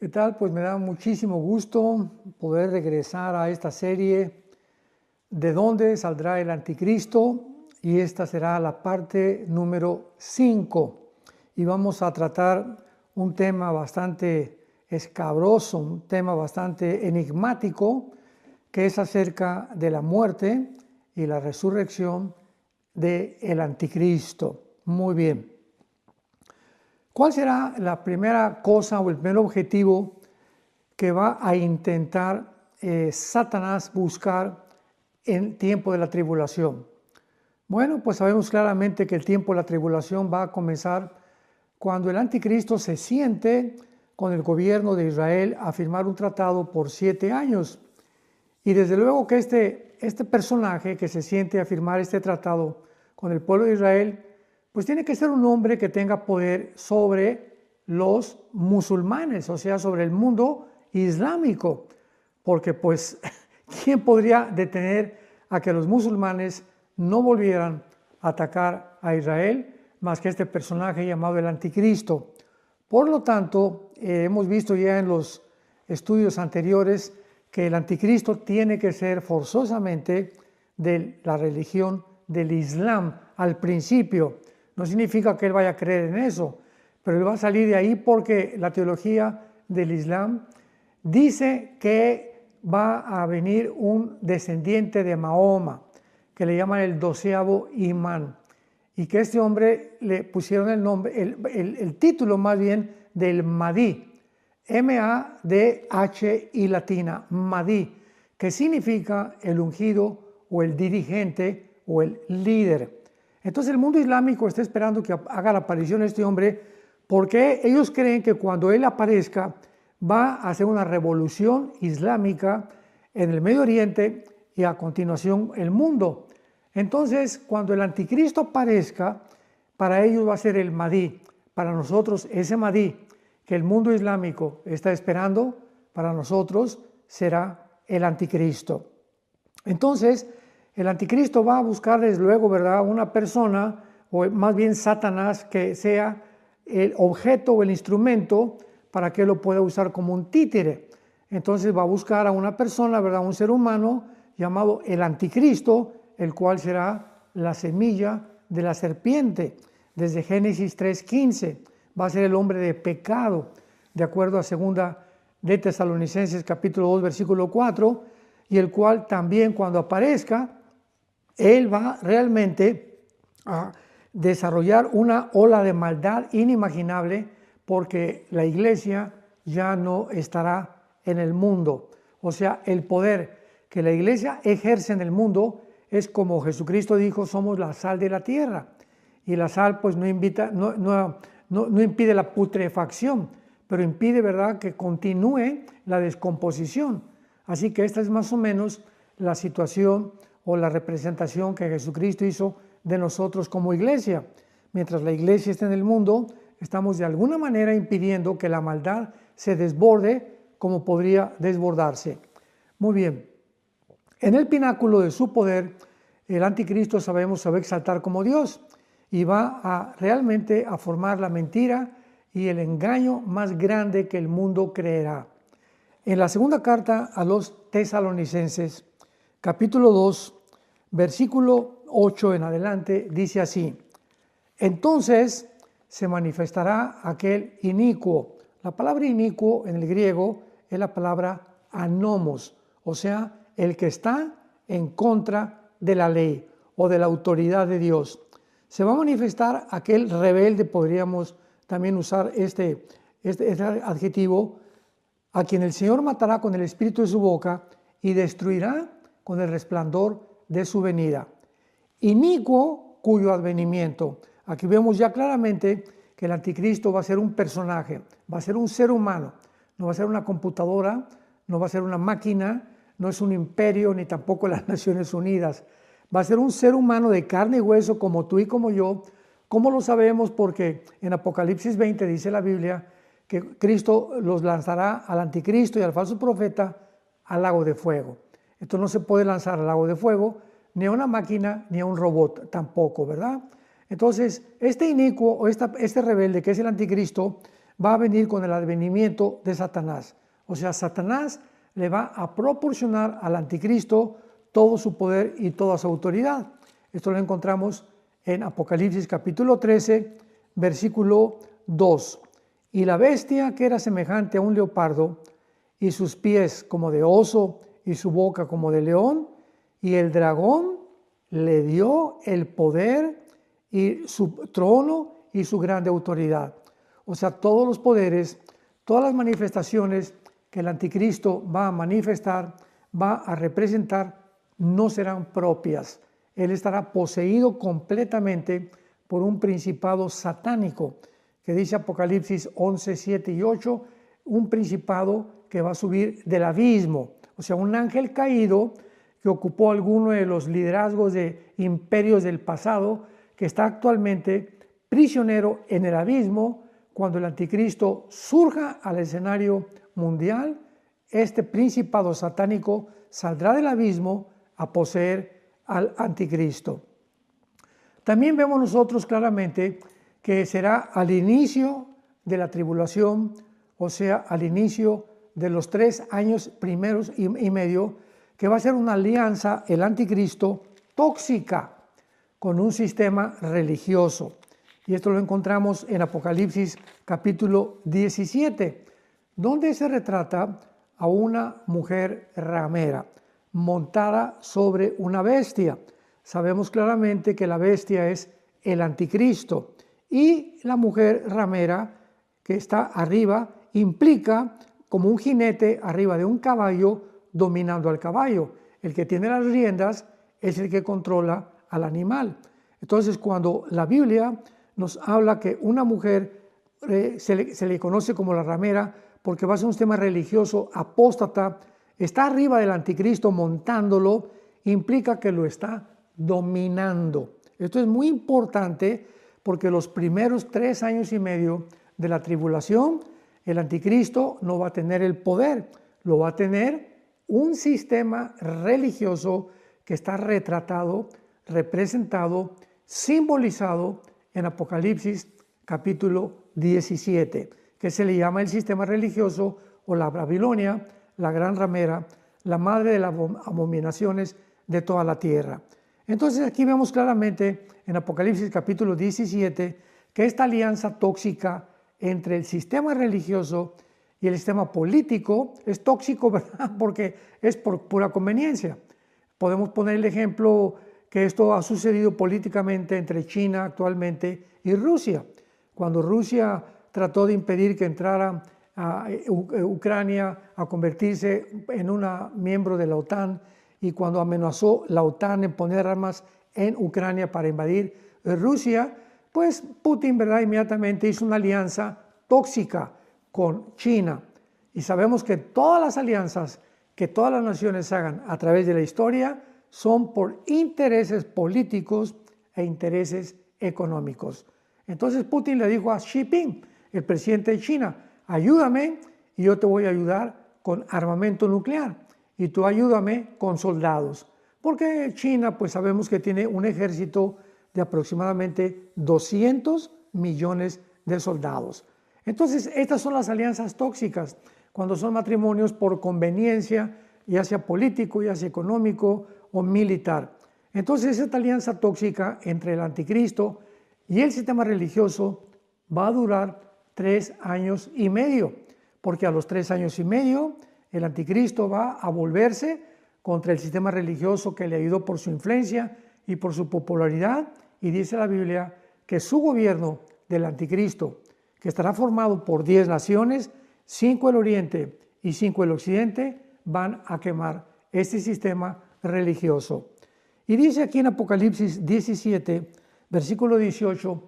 ¿Qué tal? Pues me da muchísimo gusto poder regresar a esta serie ¿De dónde saldrá el anticristo? Y esta será la parte número 5. Y vamos a tratar un tema bastante escabroso, un tema bastante enigmático, que es acerca de la muerte y la resurrección del anticristo. Muy bien. ¿Cuál será la primera cosa o el primer objetivo que va a intentar Satanás buscar en tiempo de la tribulación? Bueno, pues sabemos claramente que el tiempo de la tribulación va a comenzar cuando el anticristo se siente con el gobierno de Israel a firmar un tratado por 7 años. Y desde luego que este personaje que se siente a firmar este tratado con el pueblo de Israel, pues tiene que ser un hombre que tenga poder sobre los musulmanes, o sea, sobre el mundo islámico, porque pues, ¿quién podría detener a que los musulmanes no volvieran a atacar a Israel más que este personaje llamado el anticristo? Por lo tanto, hemos visto ya en los estudios anteriores que el anticristo tiene que ser forzosamente de la religión del Islam al principio. No significa que él vaya a creer en eso, pero él va a salir de ahí porque la teología del Islam dice que va a venir un descendiente de Mahoma, que le llaman el 12º imán, y que este hombre le pusieron el nombre, el título más bien del Mahdi, M-A-D-H-I latina, Mahdi, que significa el ungido o el dirigente o el líder. Entonces el mundo islámico está esperando que haga la aparición este hombre porque ellos creen que cuando él aparezca va a hacer una revolución islámica en el Medio Oriente y a continuación el mundo. Entonces cuando el anticristo aparezca, para ellos va a ser el Mahdi. Para nosotros ese Mahdi que el mundo islámico está esperando, para nosotros será el anticristo. Entonces el anticristo va a buscar desde luego, ¿verdad?, una persona, o más bien Satanás, que sea el objeto o el instrumento para que lo pueda usar como un títere. Entonces va a buscar a una persona, ¿verdad?, un ser humano llamado el anticristo, el cual será la semilla de la serpiente. Desde Génesis 3:15 va a ser el hombre de pecado, de acuerdo a 2 de Tesalonicenses capítulo 2 versículo 4, y el cual también cuando aparezca, él va realmente a desarrollar una ola de maldad inimaginable porque la iglesia ya no estará en el mundo. O sea, el poder que la iglesia ejerce en el mundo es como Jesucristo dijo, somos la sal de la tierra. Y la sal pues no impide la putrefacción, pero impide, ¿verdad?, que continúe la descomposición. Así que esta es más o menos la situación o la representación que Jesucristo hizo de nosotros como iglesia. Mientras la iglesia está en el mundo, estamos de alguna manera impidiendo que la maldad se desborde como podría desbordarse. Muy bien, en el pináculo de su poder, el anticristo sabemos se va a exaltar como Dios y va a realmente a formar la mentira y el engaño más grande que el mundo creerá. En la segunda carta a los tesalonicenses, capítulo 2, versículo 8 en adelante, dice así: entonces se manifestará aquel inicuo. La palabra inicuo en el griego es la palabra anomos, o sea, el que está en contra de la ley o de la autoridad de Dios. Se va a manifestar aquel rebelde, podríamos también usar este adjetivo, a quien el Señor matará con el espíritu de su boca y destruirá con el resplandor de su venida. Inicuo cuyo advenimiento. Aquí vemos ya claramente que el anticristo va a ser un personaje, va a ser un ser humano, no va a ser una computadora, no va a ser una máquina, no es un imperio ni tampoco las Naciones Unidas. Va a ser un ser humano de carne y hueso como tú y como yo. ¿Cómo lo sabemos? Porque en Apocalipsis 20 dice la Biblia que Cristo los lanzará al anticristo y al falso profeta al lago de fuego. Esto no se puede lanzar al lago de fuego, ni a una máquina, ni a un robot tampoco, ¿verdad? Entonces, este inicuo o este rebelde que es el anticristo va a venir con el advenimiento de Satanás. O sea, Satanás le va a proporcionar al anticristo todo su poder y toda su autoridad. Esto lo encontramos en Apocalipsis capítulo 13, versículo 2. Y la bestia, que era semejante a un leopardo, y sus pies como de oso, y su boca como de león, y el dragón le dio el poder y su trono y su grande autoridad. O sea, todos los poderes, todas las manifestaciones que el anticristo va a manifestar, va a representar, no serán propias. Él estará poseído completamente por un principado satánico, que dice Apocalipsis 11, 7 y 8, un principado que va a subir del abismo. O sea, un ángel caído que ocupó alguno de los liderazgos de imperios del pasado, que está actualmente prisionero en el abismo. Cuando el anticristo surja al escenario mundial, este principado satánico saldrá del abismo a poseer al anticristo. También vemos nosotros claramente que será al inicio de la tribulación, o sea, al inicio de los 3 años primeros y medio, que va a ser una alianza, el anticristo, tóxica, con un sistema religioso. Y esto lo encontramos en Apocalipsis capítulo 17, donde se retrata a una mujer ramera montada sobre una bestia. Sabemos claramente que la bestia es el anticristo y la mujer ramera que está arriba implica como un jinete arriba de un caballo dominando al caballo. El que tiene las riendas es el que controla al animal. Entonces, cuando la Biblia nos habla que una mujer se le conoce como la ramera porque va a ser un sistema religioso apóstata, está arriba del anticristo montándolo, implica que lo está dominando. Esto es muy importante porque los primeros 3 años y medio de la tribulación, el anticristo no va a tener el poder, lo va a tener un sistema religioso que está retratado, representado, simbolizado en Apocalipsis capítulo 17, que se le llama el sistema religioso o la Babilonia, la gran ramera, la madre de las abominaciones de toda la tierra. Entonces aquí vemos claramente en Apocalipsis capítulo 17 que esta alianza tóxica entre el sistema religioso y el sistema político es tóxico, ¿verdad? Porque es por pura conveniencia. Podemos poner el ejemplo que esto ha sucedido políticamente entre China actualmente y Rusia. Cuando Rusia trató de impedir que entrara a Ucrania a convertirse en una miembro de la OTAN y cuando amenazó la OTAN en poner armas en Ucrania para invadir Rusia, pues Putin, ¿verdad?, inmediatamente hizo una alianza tóxica con China. Y sabemos que todas las alianzas que todas las naciones hagan a través de la historia son por intereses políticos e intereses económicos. Entonces Putin le dijo a Xi Jinping, el presidente de China, ayúdame y yo te voy a ayudar con armamento nuclear y tú ayúdame con soldados. Porque China, pues sabemos que tiene un ejército de aproximadamente 200 millones de soldados. Entonces, estas son las alianzas tóxicas, cuando son matrimonios por conveniencia, ya sea político, ya sea económico o militar. Entonces, esta alianza tóxica entre el anticristo y el sistema religioso va a durar 3 años y medio, porque a los 3 años y medio el anticristo va a volverse contra el sistema religioso que le ayudó por su influencia y por su popularidad, y dice la Biblia que su gobierno del anticristo, que estará formado por 10 naciones, 5 el oriente y 5 el occidente, van a quemar este sistema religioso. Y dice aquí en Apocalipsis 17, versículo 18,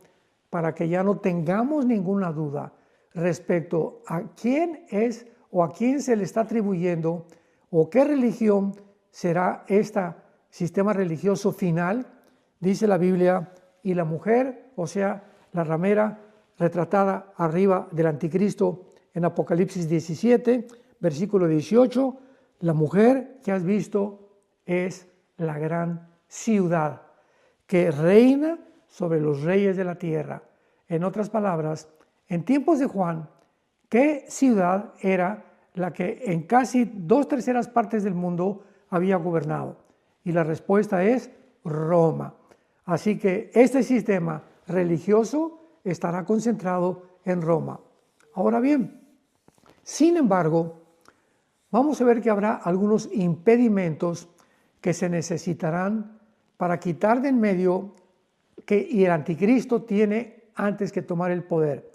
para que ya no tengamos ninguna duda respecto a quién es o a quién se le está atribuyendo o qué religión será este sistema religioso final, dice la Biblia, y la mujer, o sea, la ramera retratada arriba del anticristo en Apocalipsis 17, versículo 18, la mujer que has visto es la gran ciudad que reina sobre los reyes de la tierra. En otras palabras, en tiempos de Juan, ¿Qué ciudad era la que en casi 2/3 partes del mundo había gobernado? Y la respuesta es Roma. Así que este sistema religioso estará concentrado en Roma. Ahora bien, sin embargo, vamos a ver que habrá algunos impedimentos que se necesitarán para quitar de en medio y el anticristo tiene antes que tomar el poder.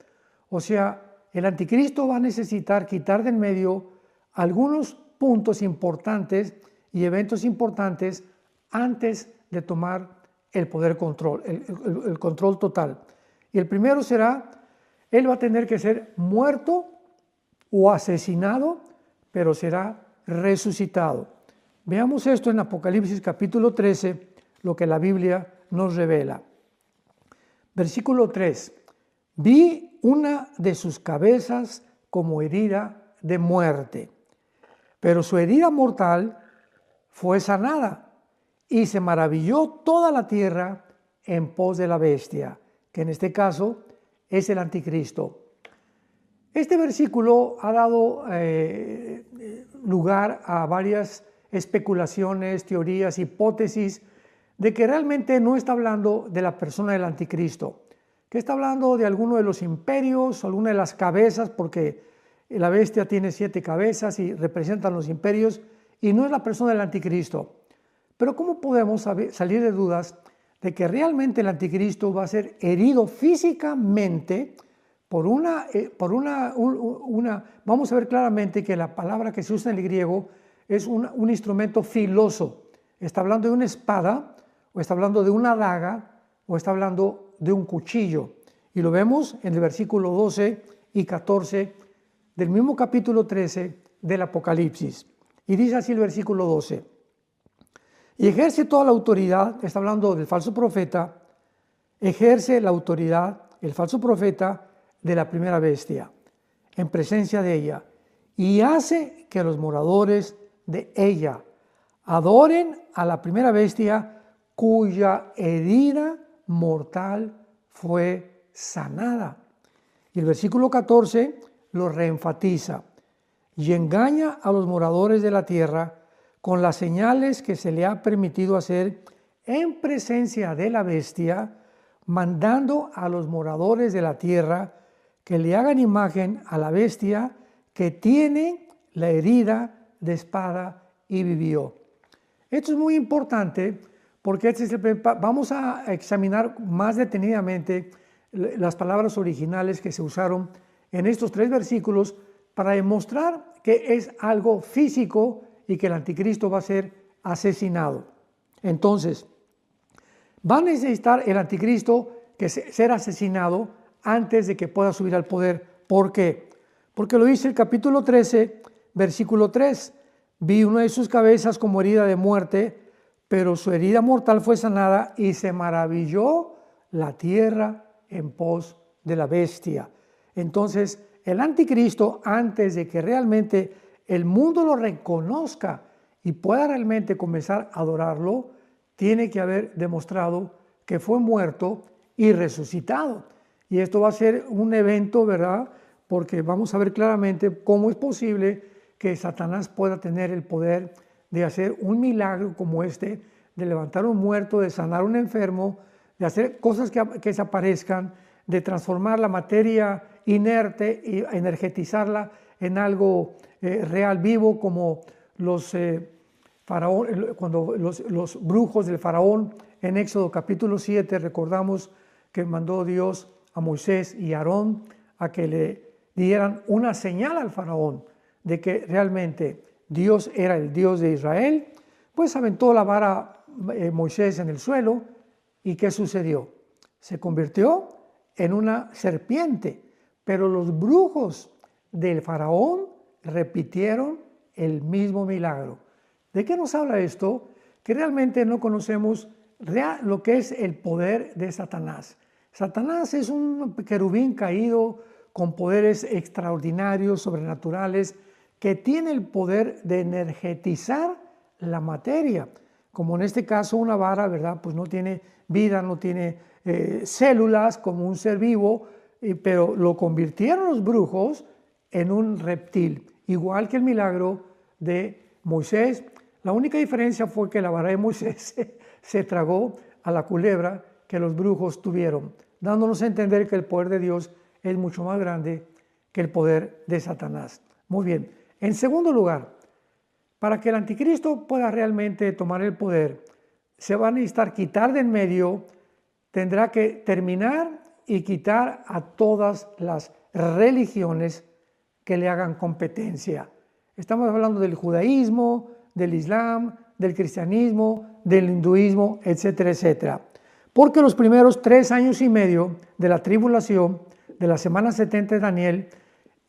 O sea, el anticristo va a necesitar quitar de en medio algunos puntos importantes y eventos importantes antes de tomar el poder control, el control total. Y el primero será, él va a tener que ser muerto o asesinado, pero será resucitado. Veamos esto en Apocalipsis capítulo 13, lo que la Biblia nos revela. Versículo 3. Vi una de sus cabezas como herida de muerte, pero su herida mortal fue sanada, y se maravilló toda la tierra en pos de la bestia, que en este caso es el anticristo. Este versículo ha dado lugar a varias especulaciones, teorías, hipótesis de que realmente no está hablando de la persona del anticristo, que está hablando de alguno de los imperios, alguna de las cabezas, porque la bestia tiene 7 cabezas y representan los imperios, y no es la persona del anticristo. Pero ¿cómo podemos salir de dudas de que realmente el anticristo va a ser herido físicamente por vamos a ver claramente que la palabra que se usa en el griego es un instrumento filoso. Está hablando de una espada, o está hablando de una daga, o está hablando de un cuchillo. Y lo vemos en el versículo 12 y 14 del mismo capítulo 13 del Apocalipsis. Y dice así el versículo 12. Y ejerce toda la autoridad, está hablando del falso profeta, ejerce la autoridad, el falso profeta, de la primera bestia, en presencia de ella, y hace que los moradores de ella adoren a la primera bestia cuya herida mortal fue sanada. Y el versículo 14 lo reenfatiza, y engaña a los moradores de la tierra con las señales que se le ha permitido hacer en presencia de la bestia, mandando a los moradores de la tierra que le hagan imagen a la bestia que tiene la herida de espada y vivió. Esto es muy importante porque vamos a examinar más detenidamente las palabras originales que se usaron en estos 3 versículos para demostrar que es algo físico y que el anticristo va a ser asesinado. Entonces, va a necesitar el anticristo ser asesinado antes de que pueda subir al poder. ¿Por qué? Porque lo dice el capítulo 13, versículo 3. Vi una de sus cabezas como herida de muerte, pero su herida mortal fue sanada y se maravilló la tierra en pos de la bestia. Entonces, el anticristo, antes de que realmente el mundo lo reconozca y pueda realmente comenzar a adorarlo, tiene que haber demostrado que fue muerto y resucitado. Y esto va a ser un evento, ¿verdad? Porque vamos a ver claramente cómo es posible que Satanás pueda tener el poder de hacer un milagro como este, de levantar un muerto, de sanar un enfermo, de hacer cosas que desaparezcan, de transformar la materia inerte y energetizarla en algo real, vivo, como cuando los brujos del faraón en Éxodo capítulo 7, recordamos que mandó Dios a Moisés y a Aarón a que le dieran una señal al faraón de que realmente Dios era el Dios de Israel. Pues aventó la vara Moisés en el suelo, y ¿qué sucedió? Se convirtió en una serpiente, pero los brujos del faraón repitieron el mismo milagro. ¿De qué nos habla esto? Que realmente no conocemos lo que es el poder de Satanás. Satanás es un querubín caído con poderes extraordinarios, sobrenaturales, que tiene el poder de energetizar la materia. Como en este caso una vara, ¿verdad? Pues no tiene vida, no tiene células como un ser vivo, pero lo convirtieron los brujos en un reptil, igual que el milagro de Moisés. La única diferencia fue que la vara de Moisés se tragó a la culebra que los brujos tuvieron, dándonos a entender que el poder de Dios es mucho más grande que el poder de Satanás. Muy bien. En segundo lugar, para que el anticristo pueda realmente tomar el poder, se va a necesitar quitar de en medio, tendrá que terminar y quitar a todas las religiones que le hagan competencia. Estamos hablando del judaísmo, del islam, del cristianismo, del hinduismo, etcétera, etcétera. Porque los primeros 3 años y medio de la tribulación, de la semana 70 de Daniel,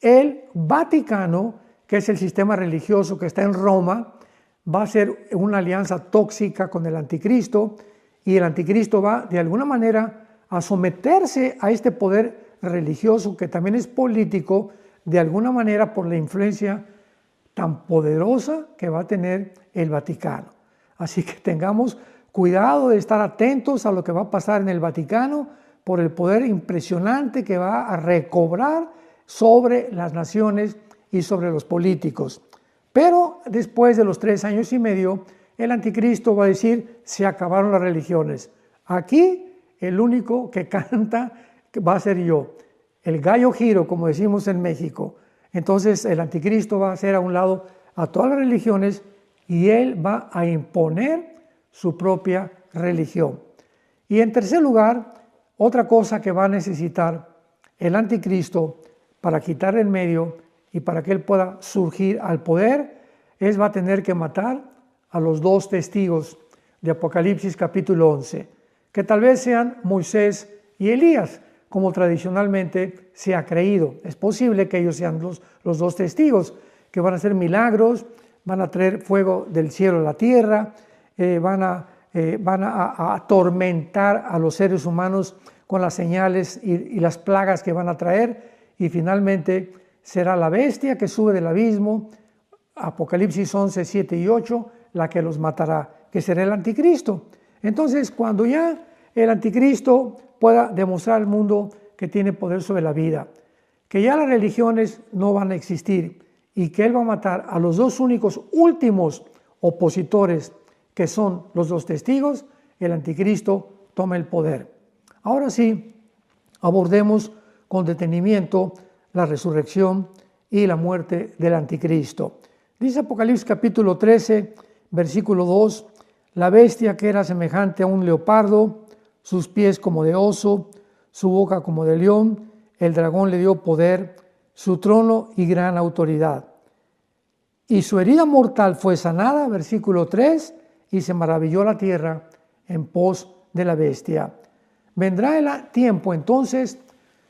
el Vaticano, que es el sistema religioso que está en Roma, va a ser una alianza tóxica con el anticristo, y el anticristo va de alguna manera a someterse a este poder religioso que también es político, de alguna manera por la influencia tan poderosa que va a tener el Vaticano. Así que tengamos cuidado de estar atentos a lo que va a pasar en el Vaticano por el poder impresionante que va a recobrar sobre las naciones y sobre los políticos. Pero después de los 3 años y medio, el anticristo va a decir, se acabaron las religiones. Aquí el único que canta va a ser yo, el gallo giro, como decimos en México. Entonces el anticristo va a hacer a un lado a todas las religiones y él va a imponer su propia religión. Y en tercer lugar, otra cosa que va a necesitar el anticristo para quitar en medio y para que él pueda surgir al poder, va a tener que matar a los 2 testigos de Apocalipsis capítulo 11, que tal vez sean Moisés y Elías, como tradicionalmente se ha creído. Es posible que ellos sean los 2 testigos, que van a hacer milagros, van a traer fuego del cielo a la tierra, van a atormentar a los seres humanos con las señales y las plagas que van a traer, y finalmente será la bestia que sube del abismo, Apocalipsis 11, 7 y 8, la que los matará, que será el anticristo. Entonces, cuando ya el anticristo pueda demostrar al mundo que tiene poder sobre la vida, que ya las religiones no van a existir y que él va a matar a los 2 únicos últimos opositores, que son los 2 testigos, el anticristo toma el poder. Ahora sí, abordemos con detenimiento la resurrección y la muerte del anticristo. Dice Apocalipsis capítulo 13, versículo 2, la bestia que era semejante a un leopardo, sus pies como de oso, su boca como de león, el dragón le dio poder, su trono y gran autoridad. Y su herida mortal fue sanada, versículo 3, y se maravilló la tierra en pos de la bestia. Vendrá el tiempo entonces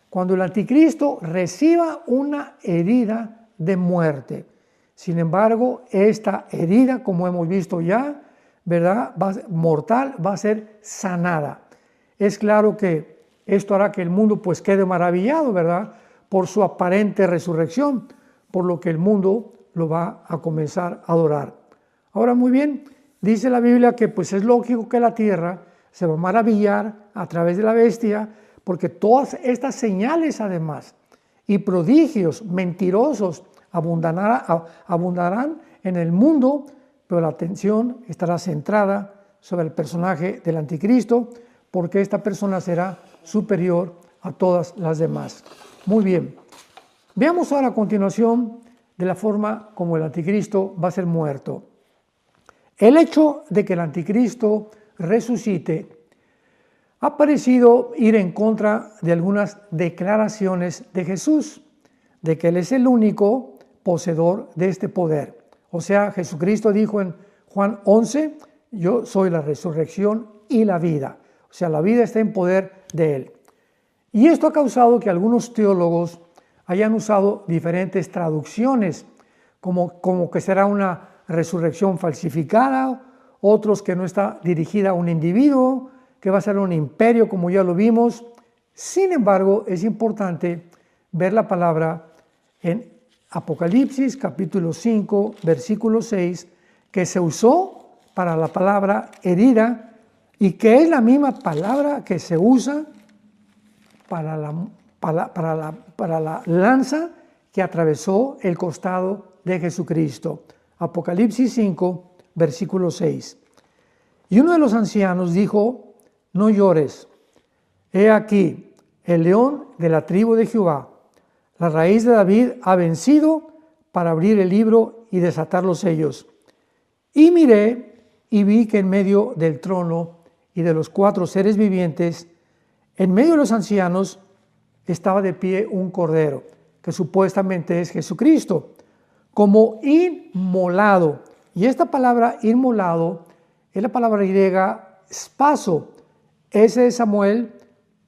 cuando el anticristo reciba una herida de muerte. Sin embargo, esta herida, como hemos visto ya, ¿verdad?, mortal, va a ser sanada. Es claro que esto hará que el mundo pues quede maravillado, ¿verdad?, por su aparente resurrección, por lo que el mundo lo va a comenzar a adorar. Ahora, muy bien, dice la Biblia que pues es lógico que la tierra se va a maravillar a través de la bestia, porque todas estas señales además y prodigios mentirosos abundarán en el mundo, pero la atención estará centrada sobre el personaje del anticristo, porque esta persona será superior a todas las demás. Muy bien, veamos ahora a continuación de la forma como el anticristo va a ser muerto. El hecho de que el anticristo resucite ha parecido ir en contra de algunas declaraciones de Jesús, de que Él es el único poseedor de este poder. O sea, Jesucristo dijo en Juan 11, yo soy la resurrección y la vida. O sea, la vida está en poder de Él. Y esto ha causado que algunos teólogos hayan usado diferentes traducciones, como que será una resurrección falsificada, otros que no está dirigida a un individuo, que va a ser un imperio, como ya lo vimos. Sin embargo, es importante ver la palabra en Apocalipsis capítulo 5, versículo 6, que se usó para la palabra herida y que es la misma palabra que se usa para la lanza que atravesó el costado de Jesucristo. Apocalipsis 5, versículo 6. Y uno de los ancianos dijo: no llores. He aquí, el león de la tribu de Jehová, la raíz de David, ha vencido para abrir el libro y desatar los sellos. Y miré y vi que en medio del trono y de los 4 seres vivientes, en medio de los ancianos, estaba de pie un cordero, que supuestamente es Jesucristo, como inmolado. Y esta palabra inmolado es la palabra griega spaso. S de Samuel,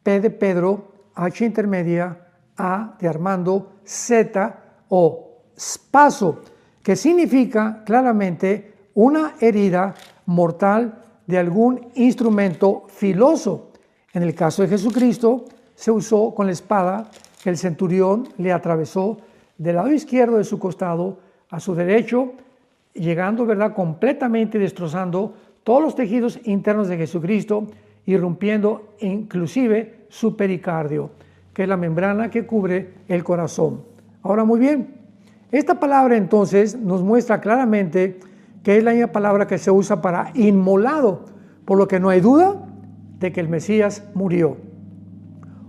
P de Pedro, H intermedia, A de Armando, Z o spaso, que significa claramente una herida mortal de algún instrumento filoso. En el caso de Jesucristo, se usó con la espada que el centurión le atravesó del lado izquierdo de su costado a su derecho, llegando, ¿verdad?, completamente destrozando todos los tejidos internos de Jesucristo, irrumpiendo inclusive su pericardio, que es la membrana que cubre el corazón. Ahora, muy bien, esta palabra entonces nos muestra claramente que es la misma palabra que se usa para inmolado, por lo que no hay duda de que el Mesías murió.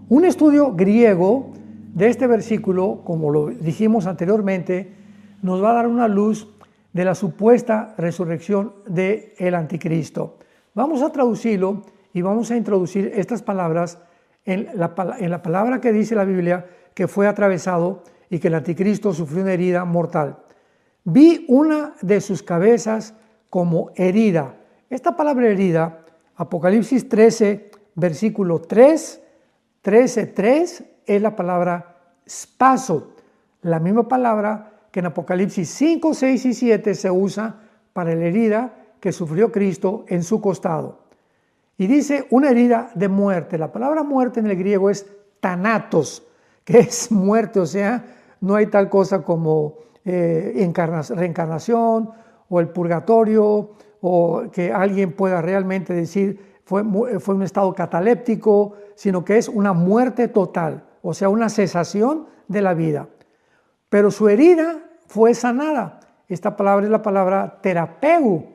Un estudio griego de este versículo, como lo dijimos anteriormente, nos va a dar una luz de la supuesta resurrección del anticristo. Vamos a traducirlo y vamos a introducir estas palabras en la palabra que dice la Biblia que fue atravesado y que el anticristo sufrió una herida mortal. Vi una de sus cabezas como herida. Esta palabra herida, Apocalipsis 13, versículo 3, 13:3, es la palabra spaso, la misma palabra que en Apocalipsis 5, 6 y 7 se usa para la herida que sufrió Cristo en su costado. Y dice una herida de muerte. La palabra muerte en el griego es thanatos, que es muerte, o sea, no hay tal cosa como reencarnación o el purgatorio, o que alguien pueda realmente decir fue un estado cataléptico, sino que es una muerte total, o sea, una cesación de la vida. Pero su herida fue sanada. Esta palabra es la palabra terapeu.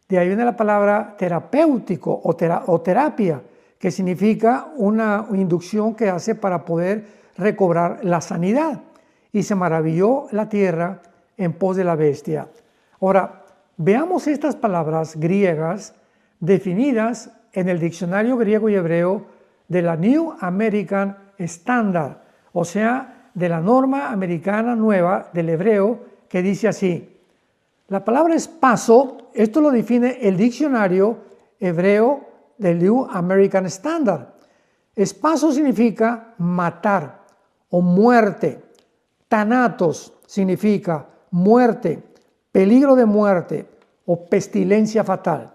De ahí viene la palabra terapéutico o terapia, que significa una inducción que hace para poder recobrar la sanidad. Y se maravilló la tierra en pos de la bestia. Ahora, veamos estas palabras griegas definidas en el diccionario griego y hebreo de la New American Standard, o sea, de la norma americana nueva del hebreo, que dice así. La palabra espaso, esto lo define el diccionario hebreo del New American Standard. Espaso significa matar o muerte. Thanatos significa muerte, peligro de muerte o pestilencia fatal.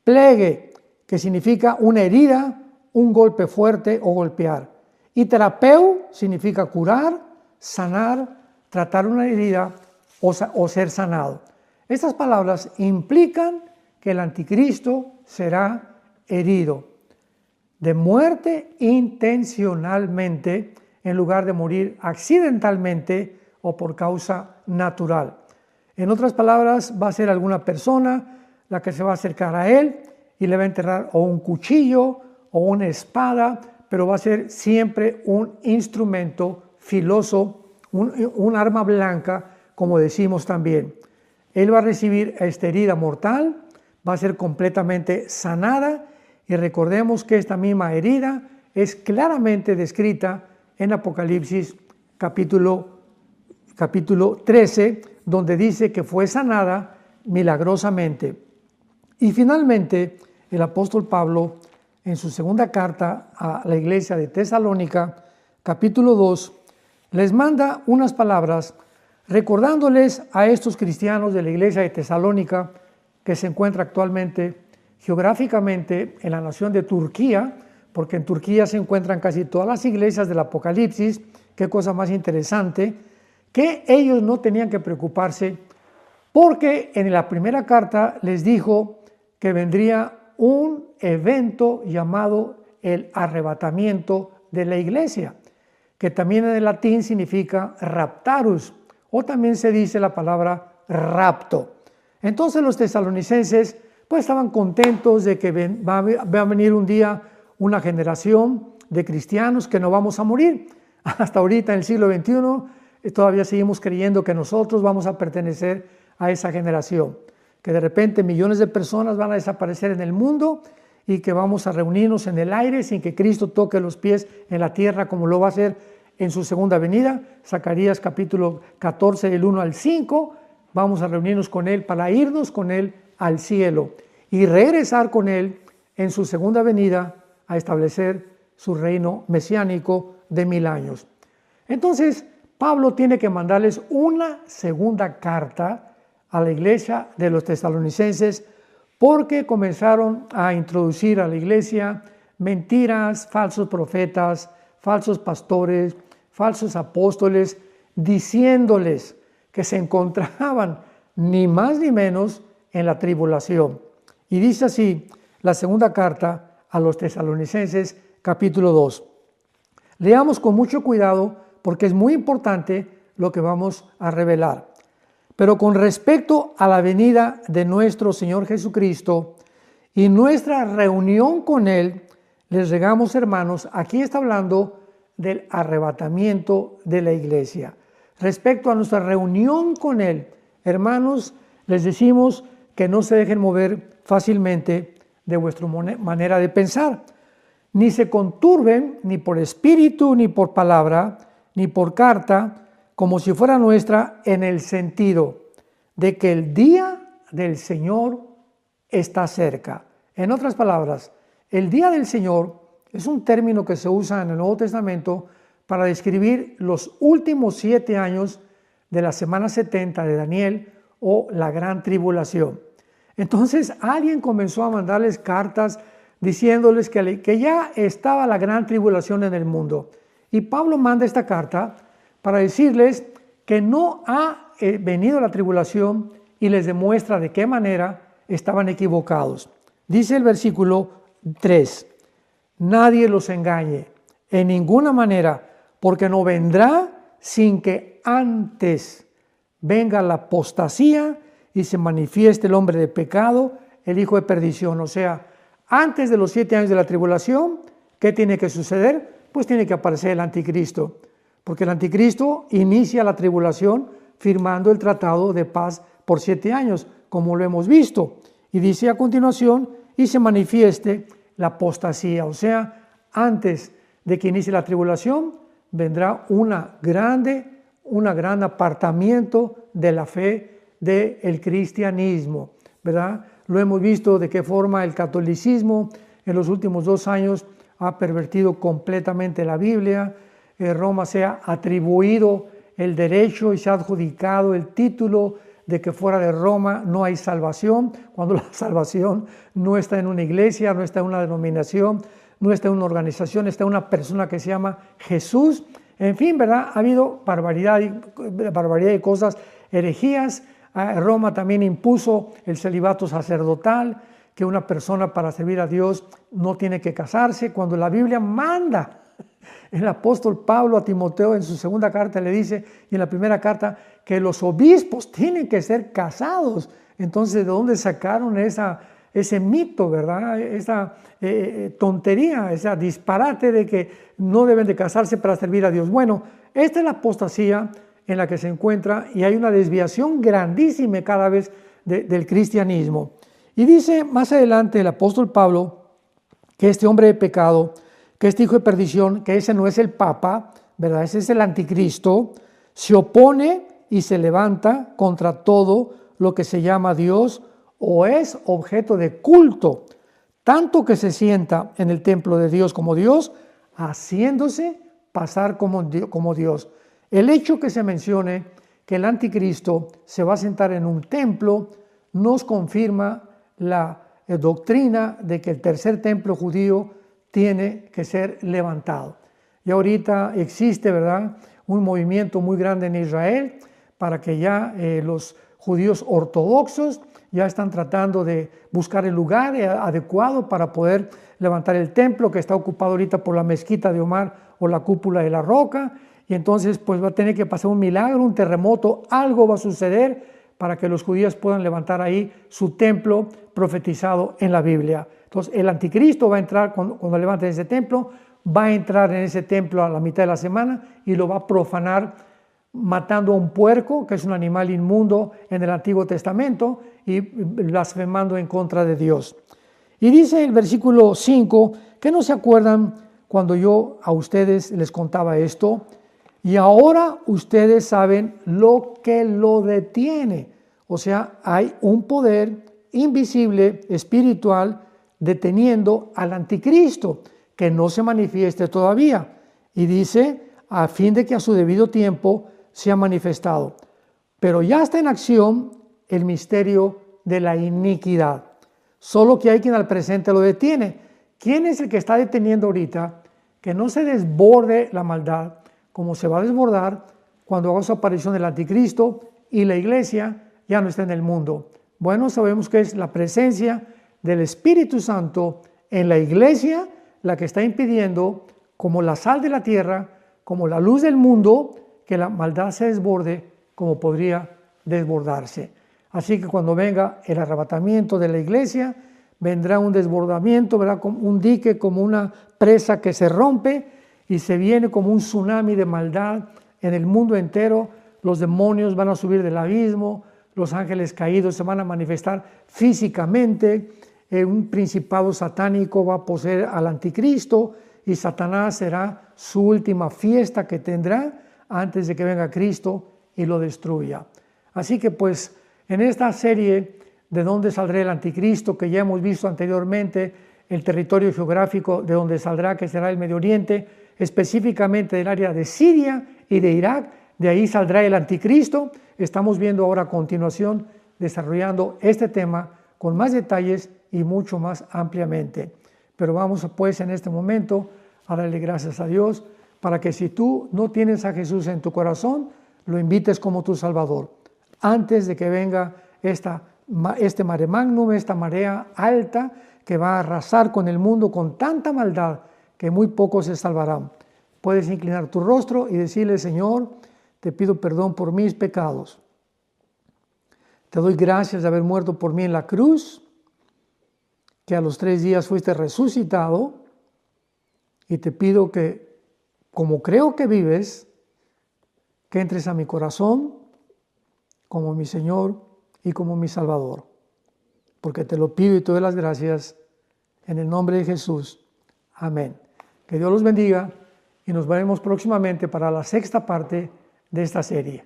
Plegue, que significa una herida, un golpe fuerte o golpear. Y terapeu significa curar, sanar, tratar una herida o ser sanado. Estas palabras implican que el anticristo será herido de muerte intencionalmente en lugar de morir accidentalmente o por causa natural. En otras palabras, va a ser alguna persona la que se va a acercar a él y le va a enterrar o un cuchillo o una espada, pero va a ser siempre un instrumento filoso, un arma blanca, como decimos también. Él va a recibir esta herida mortal, va a ser completamente sanada, y recordemos que esta misma herida es claramente descrita en Apocalipsis capítulo 13, donde dice que fue sanada milagrosamente. Y finalmente, el apóstol Pablo, en su segunda carta a la iglesia de Tesalónica, capítulo 2, les manda unas palabras recordándoles a estos cristianos de la iglesia de Tesalónica, que se encuentra actualmente geográficamente en la nación de Turquía, porque en Turquía se encuentran casi todas las iglesias del Apocalipsis. Qué cosa más interesante, que ellos no tenían que preocuparse, porque en la primera carta les dijo que vendría un evento llamado el arrebatamiento de la iglesia, que también en el latín significa raptarus, o también se dice la palabra rapto. Entonces los tesalonicenses pues estaban contentos de que va a venir un día una generación de cristianos que no vamos a morir. Hasta ahorita en el siglo XXI todavía seguimos creyendo que nosotros vamos a pertenecer a esa generación, que de repente millones de personas van a desaparecer en el mundo y que vamos a reunirnos en el aire sin que Cristo toque los pies en la tierra como lo va a hacer en su segunda venida. Zacarías capítulo 14 del 1 al 5, vamos a reunirnos con Él para irnos con Él al cielo y regresar con Él en su segunda venida a establecer su reino mesiánico de 1000 años. Entonces, Pablo tiene que mandarles una segunda carta a la iglesia de los tesalonicenses porque comenzaron a introducir a la iglesia mentiras, falsos profetas, falsos pastores, falsos apóstoles, diciéndoles que se encontraban ni más ni menos en la tribulación. Y dice así la segunda carta a los tesalonicenses, capítulo 2. Leamos con mucho cuidado porque es muy importante lo que vamos a revelar. Pero con respecto a la venida de nuestro Señor Jesucristo y nuestra reunión con Él, les rogamos, hermanos, aquí está hablando del arrebatamiento de la iglesia. Respecto a nuestra reunión con Él, hermanos, les decimos que no se dejen mover fácilmente de vuestra manera de pensar, ni se conturben ni por espíritu, ni por palabra, ni por carta, como si fuera nuestra, en el sentido de que el día del Señor está cerca. En otras palabras, el día del Señor es un término que se usa en el Nuevo Testamento para describir los últimos 7 años de la semana 70 de Daniel o la gran tribulación. Entonces alguien comenzó a mandarles cartas diciéndoles que ya estaba la gran tribulación en el mundo. Y Pablo manda esta carta para decirles que no ha venido la tribulación y les demuestra de qué manera estaban equivocados. Dice el versículo 3, nadie los engañe en ninguna manera, porque no vendrá sin que antes venga la apostasía y se manifieste el hombre de pecado, el hijo de perdición. O sea, antes de los 7 años de la tribulación, ¿qué tiene que suceder? Pues tiene que aparecer el anticristo, porque el anticristo inicia la tribulación firmando el tratado de paz por 7 años, como lo hemos visto. Y dice a continuación, y se manifieste la apostasía. O sea, antes de que inicie la tribulación, vendrá un gran apartamiento de la fe del cristianismo, ¿verdad? Lo hemos visto de qué forma el catolicismo en los últimos 2 años ha pervertido completamente la Biblia. Roma se ha atribuido el derecho y se ha adjudicado el título de que fuera de Roma no hay salvación, cuando la salvación no está en una iglesia, no está en una denominación, no está en una organización, está en una persona que se llama Jesús. En fin, ¿verdad? Ha habido barbaridad de cosas, herejías. Roma también impuso el celibato sacerdotal, que una persona para servir a Dios no tiene que casarse, cuando la Biblia manda. El apóstol Pablo a Timoteo en su segunda carta le dice, y en la primera carta, que los obispos tienen que ser casados. Entonces, ¿de dónde sacaron ese mito, verdad? Esa tontería, ese disparate de que no deben de casarse para servir a Dios. Bueno, esta es la apostasía en la que se encuentra y hay una desviación grandísima cada vez del cristianismo. Y dice más adelante el apóstol Pablo que este hombre de pecado, que este hijo de perdición, que ese no es el Papa, ¿verdad? Ese es el anticristo, se opone y se levanta contra todo lo que se llama Dios o es objeto de culto, tanto que se sienta en el templo de Dios como Dios, haciéndose pasar como Dios. El hecho que se mencione que el anticristo se va a sentar en un templo nos confirma la doctrina de que el tercer templo judío tiene que ser levantado. Y ahorita existe, ¿verdad?, un movimiento muy grande en Israel para que ya los judíos ortodoxos ya están tratando de buscar el lugar adecuado para poder levantar el templo que está ocupado ahorita por la mezquita de Omar o la cúpula de la roca, y entonces pues va a tener que pasar un milagro, un terremoto, algo va a suceder para que los judíos puedan levantar ahí su templo profetizado en la Biblia. Entonces el anticristo va a entrar cuando levanten ese templo, va a entrar en ese templo a la mitad de la semana y lo va a profanar matando a un puerco, que es un animal inmundo en el Antiguo Testamento, y blasfemando en contra de Dios. Y dice el versículo 5, que no se acuerdan cuando yo a ustedes les contaba esto, y ahora ustedes saben lo que lo detiene. O sea, hay un poder invisible, espiritual, deteniendo al anticristo, que no se manifieste todavía. Y dice, a fin de que a su debido tiempo sea manifestado. Pero ya está en acción el misterio de la iniquidad. Solo que hay quien al presente lo detiene. ¿Quién es el que está deteniendo ahorita que no se desborde la maldad, como se va a desbordar cuando haga su aparición el anticristo y la iglesia ya no está en el mundo? Bueno, sabemos que es la presencia del Espíritu Santo en la iglesia la que está impidiendo, como la sal de la tierra, como la luz del mundo, que la maldad se desborde como podría desbordarse. Así que cuando venga el arrebatamiento de la iglesia, vendrá un desbordamiento, verá como un dique, como una presa que se rompe y se viene como un tsunami de maldad en el mundo entero. Los demonios van a subir del abismo, los ángeles caídos se van a manifestar físicamente, un principado satánico va a poseer al anticristo y Satanás será su última fiesta que tendrá antes de que venga Cristo y lo destruya. Así que pues en esta serie de dónde saldrá el anticristo, que ya hemos visto anteriormente, el territorio geográfico de donde saldrá, que será el Medio Oriente, específicamente del área de Siria y de Irak, de ahí saldrá el anticristo. Estamos viendo ahora a continuación, desarrollando este tema con más detalles y mucho más ampliamente. Pero vamos pues en este momento a darle gracias a Dios para que si tú no tienes a Jesús en tu corazón, lo invites como tu Salvador. Antes de que venga este mare magnum, esta marea alta que va a arrasar con el mundo con tanta maldad que muy pocos se salvarán. Puedes inclinar tu rostro y decirle: Señor, te pido perdón por mis pecados. Te doy gracias de haber muerto por mí en la cruz, que a los 3 días fuiste resucitado, y te pido que, como creo que vives, que entres a mi corazón como mi Señor y como mi Salvador. Porque te lo pido y te doy las gracias en el nombre de Jesús. Amén. Que Dios los bendiga y nos veremos próximamente para la 6ª parte de esta serie.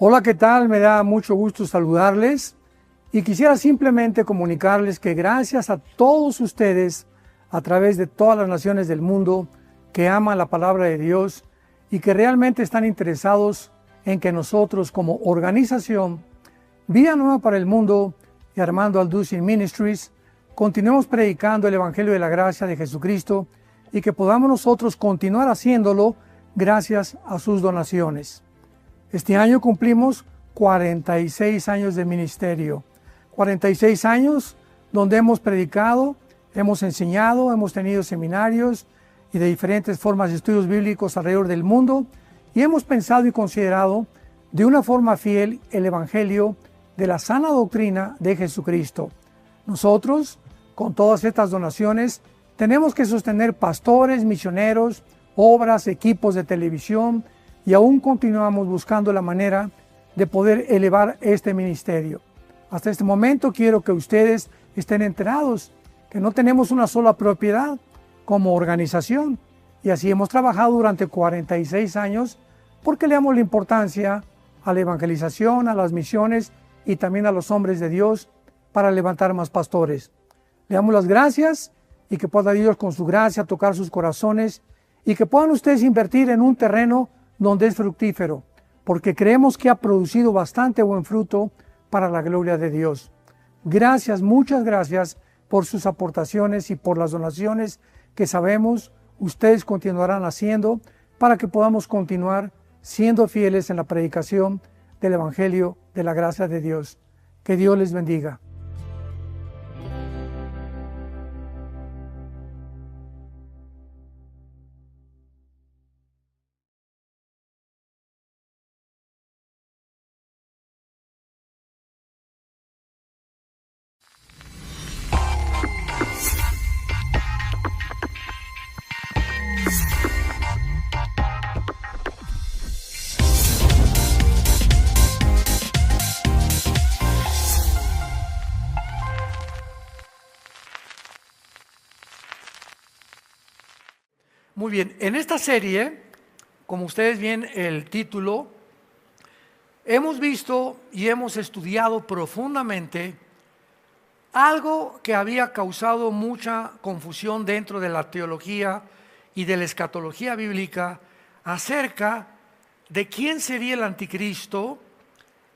Hola, ¿qué tal? Me da mucho gusto saludarles y quisiera simplemente comunicarles que gracias a todos ustedes a través de todas las naciones del mundo que aman la palabra de Dios y que realmente están interesados en que nosotros como organización Vida Nueva para el Mundo y Armando Alducin Ministries continuemos predicando el Evangelio de la Gracia de Jesucristo y que podamos nosotros continuar haciéndolo gracias a sus donaciones. Este año cumplimos 46 años de ministerio, 46 años donde hemos predicado, hemos enseñado, hemos tenido seminarios y de diferentes formas de estudios bíblicos alrededor del mundo y hemos pensado y considerado de una forma fiel el Evangelio de la sana doctrina de Jesucristo. Nosotros, con todas estas donaciones, tenemos que sostener pastores, misioneros, obras, equipos de televisión y aún continuamos buscando la manera de poder elevar este ministerio. Hasta este momento quiero que ustedes estén enterados que no tenemos una sola propiedad como organización y así hemos trabajado durante 46 años porque le damos la importancia a la evangelización, a las misiones y también a los hombres de Dios para levantar más pastores. Le damos las gracias y que pueda Dios con su gracia tocar sus corazones y que puedan ustedes invertir en un terreno donde es fructífero, porque creemos que ha producido bastante buen fruto para la gloria de Dios. Gracias, muchas gracias por sus aportaciones y por las donaciones que sabemos ustedes continuarán haciendo para que podamos continuar siendo fieles en la predicación del Evangelio de la gracia de Dios. Que Dios les bendiga. Muy bien, en esta serie, como ustedes ven el título, hemos visto y hemos estudiado profundamente algo que había causado mucha confusión dentro de la teología y de la escatología bíblica acerca de quién sería el anticristo,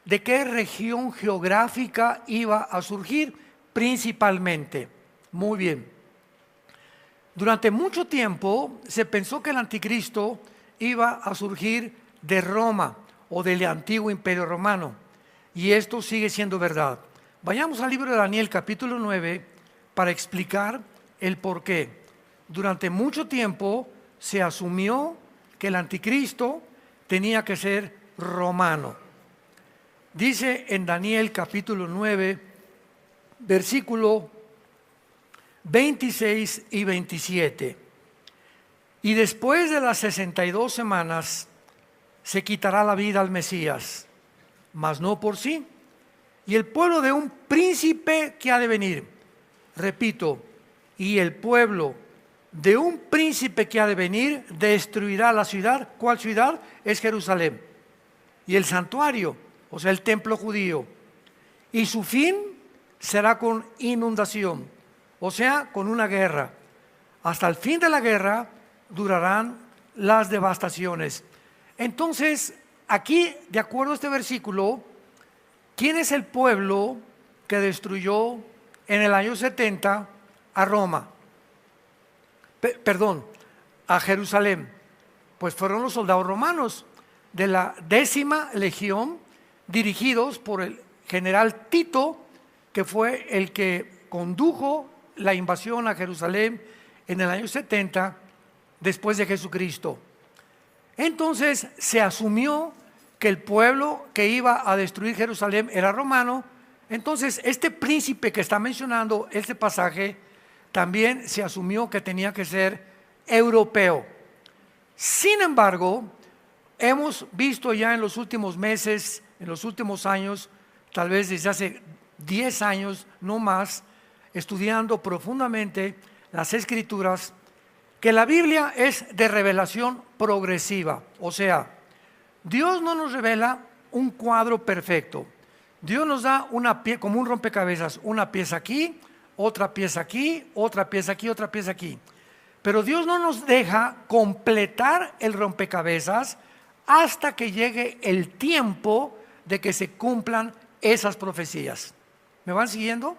de qué región geográfica iba a surgir principalmente. Muy bien. Durante mucho tiempo se pensó que el anticristo iba a surgir de Roma o del antiguo imperio romano, y esto sigue siendo verdad. Vayamos al libro de Daniel capítulo 9 para explicar el porqué. Durante mucho tiempo se asumió que el anticristo tenía que ser romano. Dice en Daniel capítulo 9, versículo 26 y 27. Y después de las 62 semanas se quitará la vida al Mesías, mas no por sí, y el pueblo de un príncipe que ha de venir. Repito, y el pueblo de un príncipe que ha de venir destruirá la ciudad. ¿Cuál ciudad? Es Jerusalén. Y el santuario, o sea, el templo judío. Y su fin será con inundación, o sea, con una guerra. Hasta el fin de la guerra durarán las devastaciones. Entonces, aquí, de acuerdo a este versículo, ¿quién es el pueblo que destruyó en el año 70 a Roma? A Jerusalén. Pues fueron los soldados romanos de la 10ª legión, dirigidos por el general Tito, que fue el que condujo la invasión a Jerusalén en el año 70 después de Jesucristo. Entonces se asumió que el pueblo que iba a destruir Jerusalén era romano. Entonces este príncipe que está mencionando este pasaje también se asumió que tenía que ser europeo. Sin embargo, hemos visto ya en los últimos meses, en los últimos años, tal vez desde hace 10 años, no más, estudiando profundamente las Escrituras, que la Biblia es de revelación progresiva. O sea, Dios no nos revela un cuadro perfecto. Dios nos da como un rompecabezas, una pieza aquí, otra pieza aquí, otra pieza aquí, otra pieza aquí. Pero Dios no nos deja completar el rompecabezas hasta que llegue el tiempo de que se cumplan esas profecías. ¿Me van siguiendo?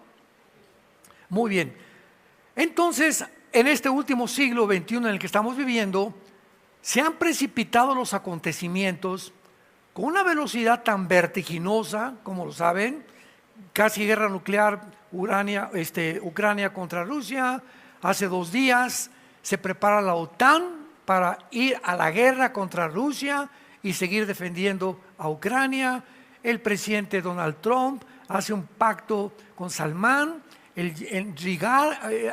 Muy bien. Entonces, en este último siglo XXI en el que estamos viviendo, se han precipitado los acontecimientos con una velocidad tan vertiginosa, como lo saben, casi guerra nuclear, Ucrania contra Rusia. Hace 2 días se prepara la OTAN para ir a la guerra contra Rusia y seguir defendiendo a Ucrania. El presidente Donald Trump hace un pacto con Salmán, en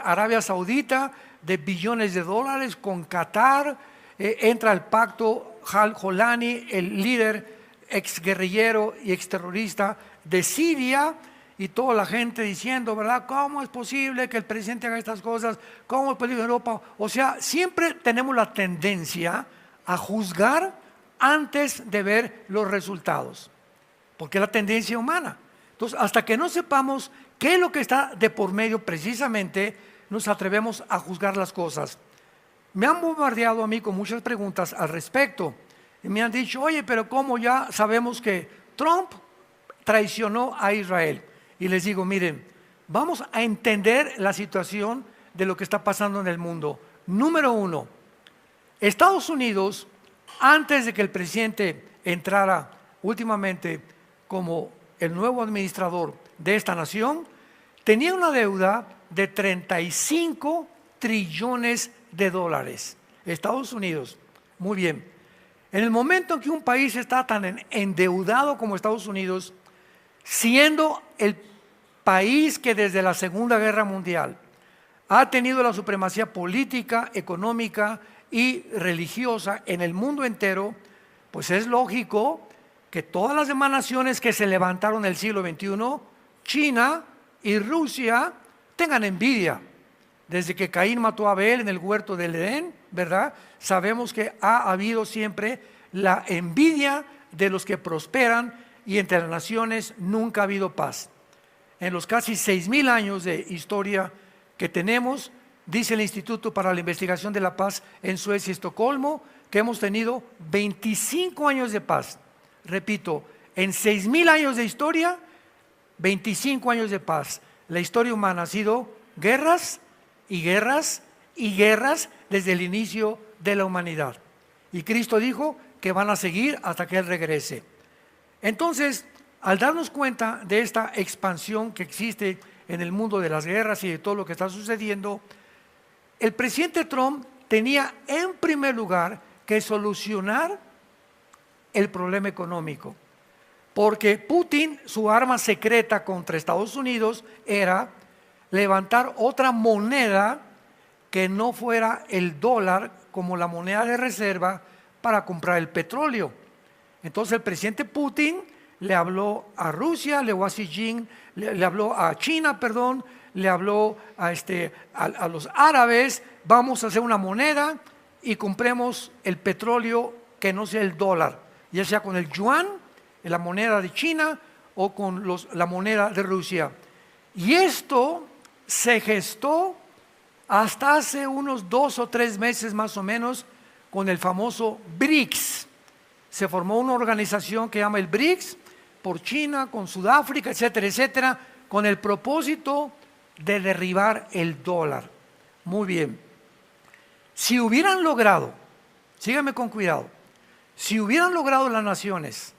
Arabia Saudita, de billones de dólares con Qatar. Entra al pacto Al-Jolani, el líder exguerrillero y exterrorista de Siria, y toda la gente diciendo, ¿verdad? ¿Cómo es posible que el presidente haga estas cosas? ¿Cómo es posible en Europa? O sea, siempre tenemos la tendencia a juzgar antes de ver los resultados, porque es la tendencia humana. Entonces, hasta que no sepamos qué es lo que está de por medio precisamente, nos atrevemos a juzgar las cosas. Me han bombardeado a mí con muchas preguntas al respecto. Y me han dicho, oye, pero ¿cómo ya sabemos que Trump traicionó a Israel? Y les digo, miren, vamos a entender la situación de lo que está pasando en el mundo. Número 1, Estados Unidos, antes de que el presidente entrara últimamente como el nuevo administrador de esta nación, tenía una deuda de 35 trillones de dólares. Estados Unidos, muy bien. En el momento en que un país está tan endeudado como Estados Unidos, siendo el país que desde la Segunda Guerra Mundial ha tenido la supremacía política, económica y religiosa en el mundo entero, pues es lógico que todas las demás naciones que se levantaron en el siglo XXI, China y Rusia, tengan envidia. Desde que Caín mató a Abel en el huerto del Edén, ¿verdad? Sabemos que ha habido siempre la envidia de los que prosperan y entre las naciones nunca ha habido paz. En los casi 6,000 años de historia que tenemos, dice el Instituto para la Investigación de la Paz en Suecia y Estocolmo, que hemos tenido 25 años de paz. Repito, en 6,000 años de historia, 25 años de paz. La historia humana ha sido guerras y guerras y guerras desde el inicio de la humanidad. Y Cristo dijo que van a seguir hasta que Él regrese. Entonces, al darnos cuenta de esta expansión que existe en el mundo de las guerras y de todo lo que está sucediendo, el presidente Trump tenía en primer lugar que solucionar el problema económico. Porque Putin, su arma secreta contra Estados Unidos era levantar otra moneda que no fuera el dólar como la moneda de reserva para comprar el petróleo. Entonces el presidente Putin le habló a Rusia, le habló a Xi Jinping, le habló a China, perdón, le habló a los árabes, vamos a hacer una moneda y compremos el petróleo que no sea el dólar, ya sea con el yuan, la moneda de China, o con la moneda de Rusia. Y esto se gestó hasta hace unos 2 o 3 meses más o menos con el famoso BRICS. Se formó una organización que llama el BRICS por China, con Sudáfrica, etcétera, etcétera, con el propósito de derribar el dólar. Muy bien. Si hubieran logrado, síganme con cuidado, si hubieran logrado las naciones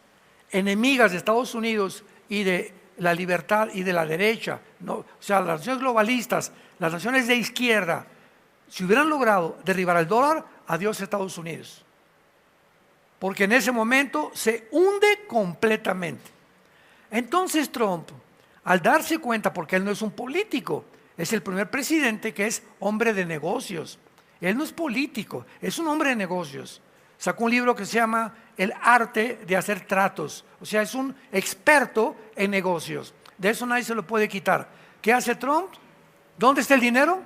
enemigas de Estados Unidos y de la libertad y de la derecha, no, o sea, las naciones globalistas, las naciones de izquierda, si hubieran logrado derribar el dólar, adiós Estados Unidos. Porque en ese momento se hunde completamente. Entonces Trump, al darse cuenta, porque él no es un político, es el primer presidente que es hombre de negocios. Él no es político, es un hombre de negocios. Sacó un libro que se llama El arte de hacer tratos. O sea, es un experto en negocios. De eso nadie se lo puede quitar. ¿Qué hace Trump? ¿Dónde está el dinero?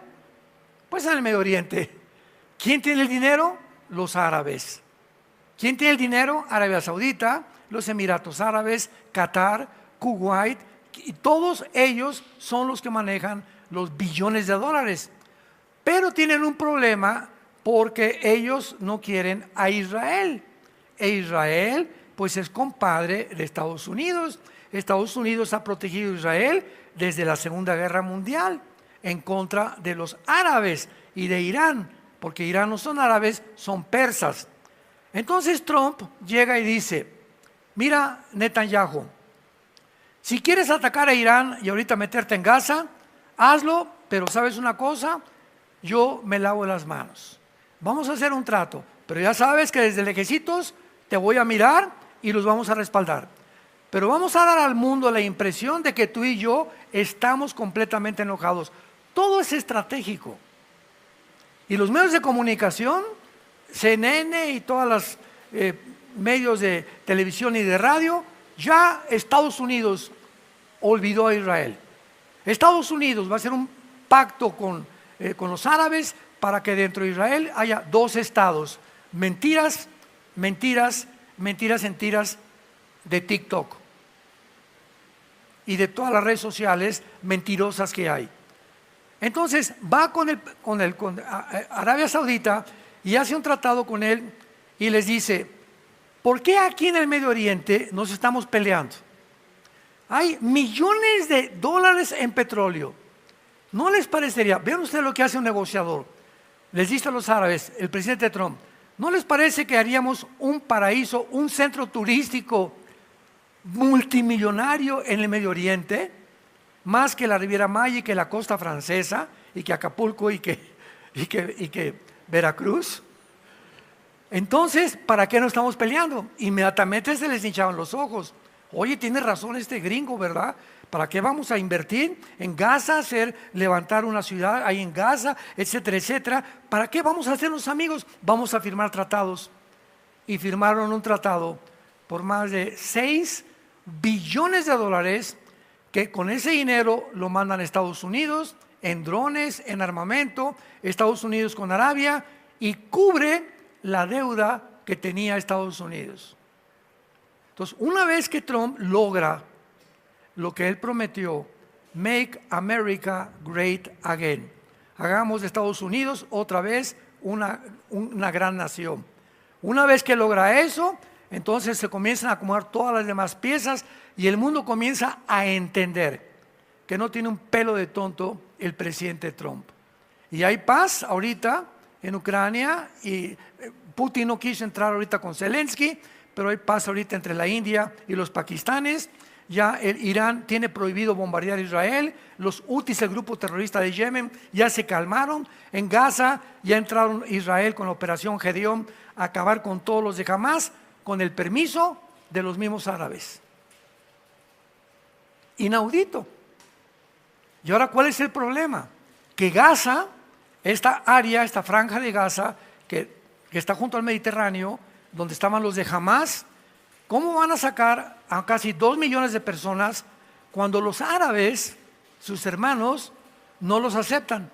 Pues en el Medio Oriente. ¿Quién tiene el dinero? Los árabes. ¿Quién tiene el dinero? Arabia Saudita, los Emiratos Árabes, Qatar, Kuwait, y todos ellos son los que manejan los billones de dólares. Pero tienen un problema porque ellos no quieren a Israel. E Israel, pues es compadre de Estados Unidos. Estados Unidos ha protegido a Israel desde la Segunda Guerra Mundial en contra de los árabes y de Irán, porque Irán no son árabes, son persas. Entonces Trump llega y dice, mira Netanyahu, si quieres atacar a Irán y ahorita meterte en Gaza, hazlo, pero ¿sabes una cosa? Yo me lavo las manos. Vamos a hacer un trato, pero ya sabes que desde lejecitos te voy a mirar y los vamos a respaldar. Pero vamos a dar al mundo la impresión de que tú y yo estamos completamente enojados. Todo es estratégico. Y los medios de comunicación, CNN y todos los medios de televisión y de radio, ya Estados Unidos olvidó a Israel. Estados Unidos va a hacer un pacto con los árabes para que dentro de Israel haya 2 estados. Mentiras, mentiras, mentiras, mentiras de TikTok y de todas las redes sociales mentirosas que hay. Entonces va con Arabia Saudita y hace un tratado con él y les dice, ¿por qué aquí en el Medio Oriente nos estamos peleando? Hay millones de dólares en petróleo. ¿No les parecería? Vean ustedes lo que hace un negociador. Les dice a los árabes, el presidente Trump, ¿No les parece que haríamos un paraíso, un centro turístico multimillonario en el Medio Oriente? Más que la Riviera Maya y que la costa francesa y que Acapulco y que Veracruz. Entonces, ¿para qué no estamos peleando? Inmediatamente se les hinchaban los ojos. Oye, tiene razón este gringo, ¿verdad? ¿Para qué vamos a invertir en Gaza, levantar una ciudad ahí en Gaza, etcétera, etcétera? ¿Para qué vamos a hacernos amigos? Vamos a firmar tratados. Y firmaron un tratado por más de 6 billones de dólares, que con ese dinero lo mandan a Estados Unidos, en drones, en armamento, Estados Unidos con Arabia, y cubre la deuda que tenía Estados Unidos. Entonces, una vez que Trump logra lo que él prometió, Make America Great Again, hagamos de Estados Unidos otra vez una gran nación. Una vez que logra eso, entonces se comienzan a acomodar todas las demás piezas y el mundo comienza a entender que no tiene un pelo de tonto el presidente Trump. Y hay paz ahorita en Ucrania y Putin no quiso entrar ahorita con Zelensky, pero hay paz ahorita entre la India y los pakistanes. Ya el Irán tiene prohibido bombardear a Israel. Los Hutis, el grupo terrorista de Yemen, ya se calmaron. En Gaza ya entraron Israel con la operación Gedeón a acabar con todos los de Hamas, con el permiso de los mismos árabes. Inaudito. Y ahora, ¿cuál es el problema? Que Gaza, esta área, esta franja de Gaza, que está junto al Mediterráneo, donde estaban los de Hamas, ¿cómo van a sacar a casi 2 millones de personas cuando los árabes, sus hermanos, no los aceptan?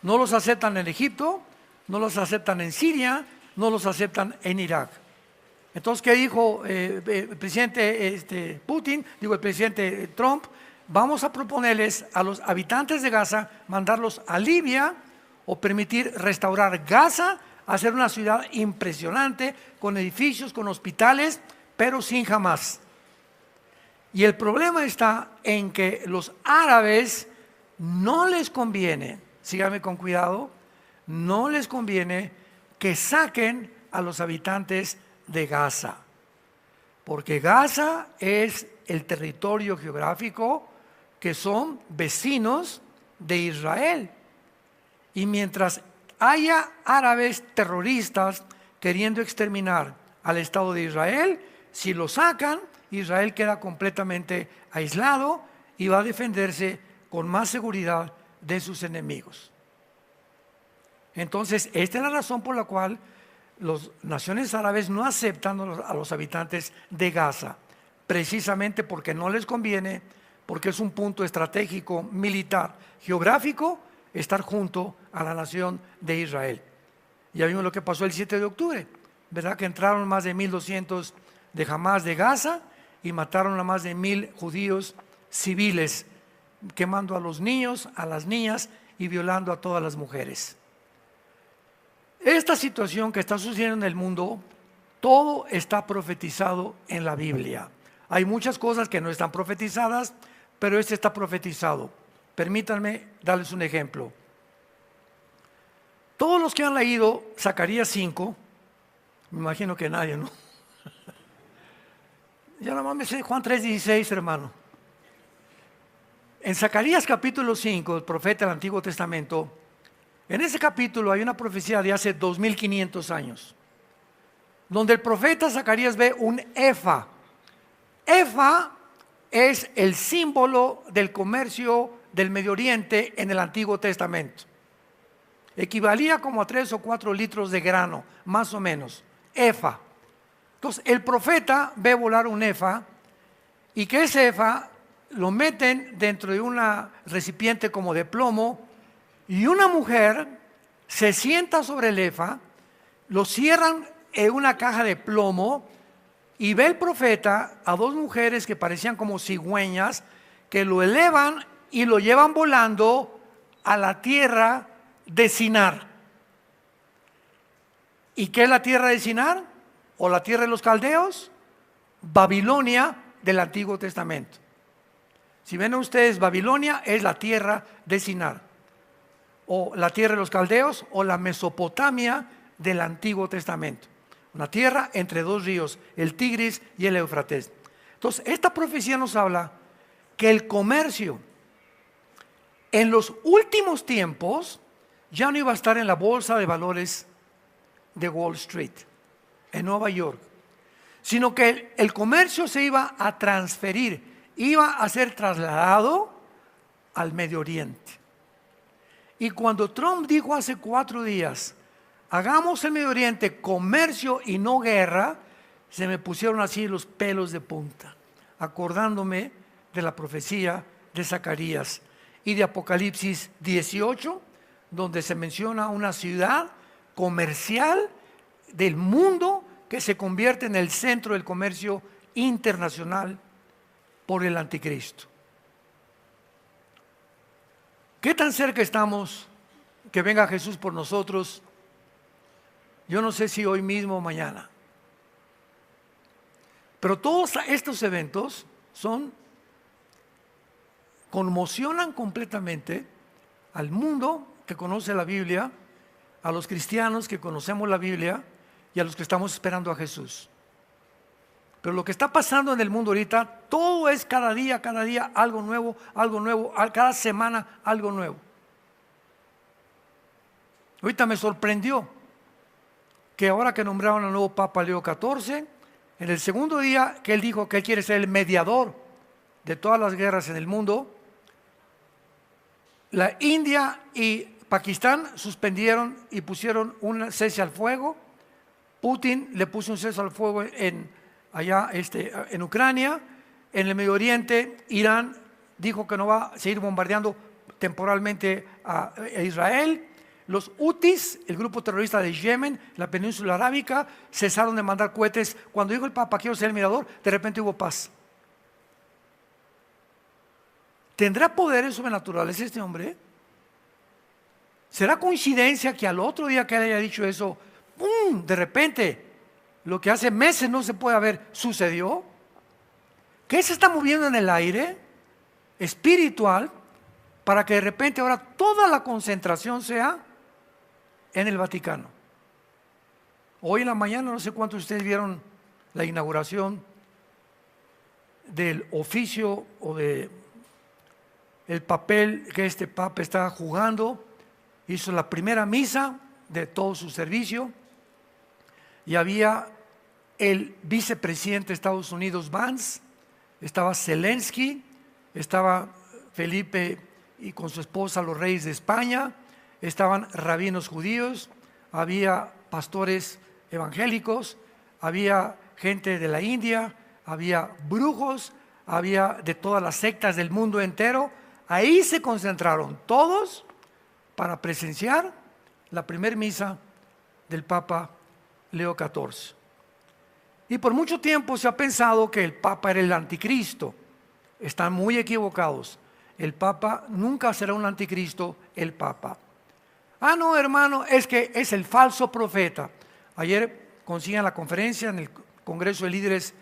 No los aceptan en Egipto, no los aceptan en Siria, no los aceptan en Irak. Entonces, ¿qué dijo el presidente Putin? Digo, el presidente Trump: vamos a proponerles a los habitantes de Gaza mandarlos a Libia o permitir restaurar Gaza, hacer una ciudad impresionante con edificios, con hospitales, pero sin Hamas. Y el problema está en que los árabes no les conviene, síganme con cuidado, no les conviene que saquen a los habitantes de Gaza, porque Gaza es el territorio geográfico que son vecinos de Israel. Y mientras haya árabes terroristas queriendo exterminar al Estado de Israel, si lo sacan, Israel queda completamente aislado y va a defenderse con más seguridad de sus enemigos. Entonces, esta es la razón por la cual las naciones árabes no aceptan a los habitantes de Gaza, precisamente porque no les conviene, porque es un punto estratégico, militar, geográfico, estar junto a la nación de Israel. Ya vimos lo que pasó el 7 de octubre, ¿verdad? Que entraron más de 1,200 de Hamas de Gaza y mataron a más de 1,000 judíos civiles, quemando a los niños, a las niñas y violando a todas las mujeres. Esta situación que está sucediendo en el mundo, todo está profetizado en la Biblia. Hay muchas cosas que no están profetizadas, pero este está profetizado. Permítanme darles un ejemplo. Todos los que han leído Zacarías 5, me imagino que nadie, ¿no? Ya nada más me sé Juan 3:16, hermano. En Zacarías capítulo 5, el profeta del Antiguo Testamento, en ese capítulo hay una profecía de hace 2500 años, donde el profeta Zacarías ve un efa. Efa es el símbolo del comercio del Medio Oriente en el Antiguo Testamento. Equivalía como a 3 o 4 litros de grano, más o menos. Efa. Entonces, el profeta ve volar un efa, y que ese efa lo meten dentro de un recipiente como de plomo, y una mujer se sienta sobre el efa, lo cierran en una caja de plomo, y ve el profeta a 2 mujeres que parecían como cigüeñas, que lo elevan y lo llevan volando a la tierra de Sinar. ¿Y qué es la tierra de Sinar? ¿O la tierra de los caldeos? Babilonia del Antiguo Testamento. Si ven ustedes, Babilonia es la tierra de Sinar, o la tierra de los caldeos, o la Mesopotamia del Antiguo Testamento. Una tierra entre dos ríos, el Tigris y el Éufrates. Entonces, esta profecía nos habla que el comercio en los últimos tiempos ya no iba a estar en la bolsa de valores de Wall Street, en Nueva York, sino que el comercio se iba a transferir, iba a ser trasladado al Medio Oriente. Y cuando Trump dijo hace 4 días, hagamos el Medio Oriente comercio y no guerra, se me pusieron así los pelos de punta, acordándome de la profecía de Zacarías y de Apocalipsis 18, donde se menciona una ciudad comercial del mundo que se convierte en el centro del comercio internacional por el anticristo. ¿Qué tan cerca estamos que venga Jesús por nosotros? Yo no sé si hoy mismo o mañana. Pero todos estos eventos conmocionan completamente al mundo que conoce la Biblia, a los cristianos que conocemos la Biblia y a los que estamos esperando a Jesús. Pero lo que está pasando en el mundo ahorita, todo es cada día algo nuevo, cada semana algo nuevo. Ahorita me sorprendió que ahora que nombraron al nuevo Papa Leo XIV, en el segundo día que él dijo que él quiere ser el mediador de todas las guerras en el mundo, la India y Pakistán suspendieron y pusieron un cese al fuego. Putin le puso un cese al fuego allá en Ucrania. En el Medio Oriente, Irán dijo que no va a seguir bombardeando temporalmente a Israel. Los Houthis, el grupo terrorista de Yemen, la península arábica, cesaron de mandar cohetes. Cuando dijo el Papa, quiero ser el mirador, de repente hubo paz. ¿Tendrá poderes sobrenaturales este hombre? ¿Será coincidencia que al otro día que él haya dicho eso, ¡pum!, de repente, lo que hace meses no se puede haber, sucedió? ¿Qué se está moviendo en el aire espiritual para que de repente ahora toda la concentración sea en el Vaticano? Hoy en la mañana, no sé cuántos de ustedes vieron la inauguración del oficio o de el papel que este Papa está jugando. Hizo la primera misa de todo su servicio y había el vicepresidente de Estados Unidos, Vance, estaba Zelensky, estaba Felipe y con su esposa los reyes de España, estaban rabinos judíos, había pastores evangélicos, había gente de la India, había brujos, había de todas las sectas del mundo entero. Ahí se concentraron todos para presenciar la primer misa del Papa Leo XIV. Y por mucho tiempo se ha pensado que el Papa era el anticristo. Están muy equivocados. El Papa nunca será un anticristo, el Papa. Ah, no, hermano, es que es el falso profeta. Ayer consiguen la conferencia en el Congreso de Líderes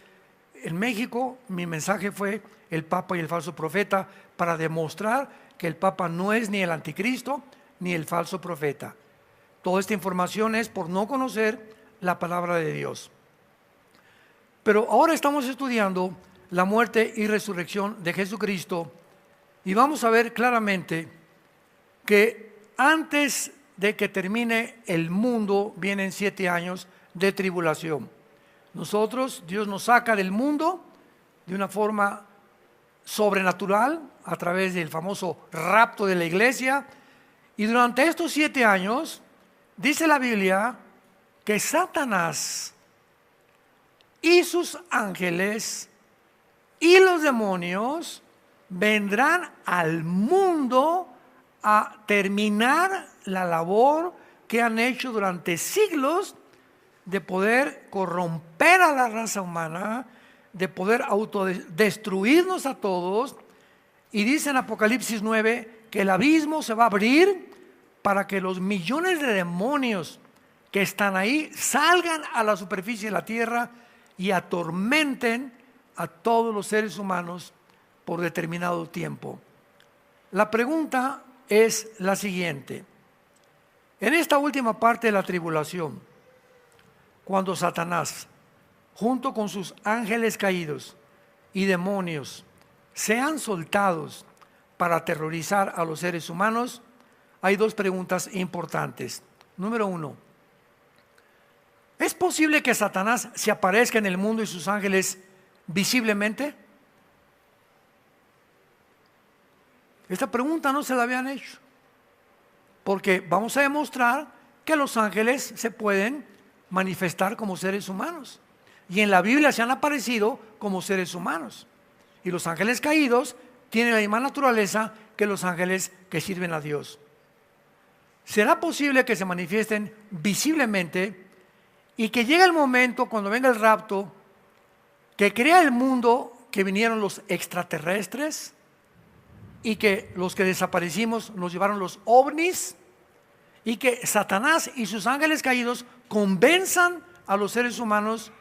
en México. Mi mensaje fue el Papa y el falso profeta, para demostrar que el Papa no es ni el anticristo ni el falso profeta. Toda esta información es por no conocer la palabra de Dios. Pero ahora estamos estudiando la muerte y resurrección de Jesucristo y vamos a ver claramente que antes de que termine el mundo vienen 7 años de tribulación. Dios nos saca del mundo de una forma sobrenatural a través del famoso rapto de la iglesia, y durante estos 7 años dice la Biblia que Satanás y sus ángeles y los demonios vendrán al mundo a terminar la labor que han hecho durante siglos de poder corromper a la raza humana, de poder autodestruirnos a todos. Y dice en Apocalipsis 9 que el abismo se va a abrir para que los millones de demonios que están ahí salgan a la superficie de la tierra y atormenten a todos los seres humanos por determinado tiempo. La pregunta es la siguiente: En esta última parte de la tribulación, cuando Satanás, junto con sus ángeles caídos y demonios, sean soltados para aterrorizar a los seres humanos, hay dos preguntas importantes. Número uno, ¿es posible que Satanás se aparezca en el mundo y sus ángeles visiblemente? Esta pregunta no se la habían hecho, porque vamos a demostrar que los ángeles se pueden manifestar como seres humanos. Y en la Biblia se han aparecido como seres humanos. Y los ángeles caídos tienen la misma naturaleza que los ángeles que sirven a Dios. ¿Será posible que se manifiesten visiblemente y que llegue el momento, cuando venga el rapto, que crea el mundo, que vinieron los extraterrestres y que los que desaparecimos nos llevaron los ovnis, y que Satanás y sus ángeles caídos convenzan a los seres humanos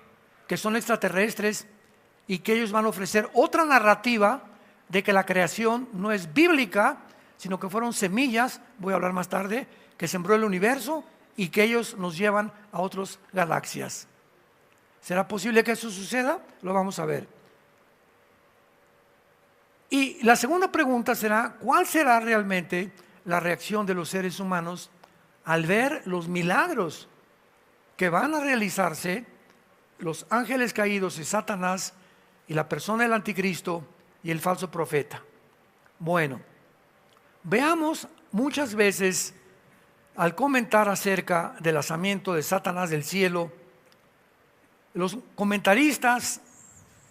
que son extraterrestres y que ellos van a ofrecer otra narrativa de que la creación no es bíblica, sino que fueron semillas, voy a hablar más tarde, que sembró el universo y que ellos nos llevan a otras galaxias? ¿Será posible que eso suceda? Lo vamos a ver. Y la segunda pregunta será, ¿cuál será realmente la reacción de los seres humanos al ver los milagros que van a realizarse los ángeles caídos y Satanás y la persona del anticristo y el falso profeta? Bueno, veamos muchas veces al comentar acerca del lanzamiento de Satanás del cielo, los comentaristas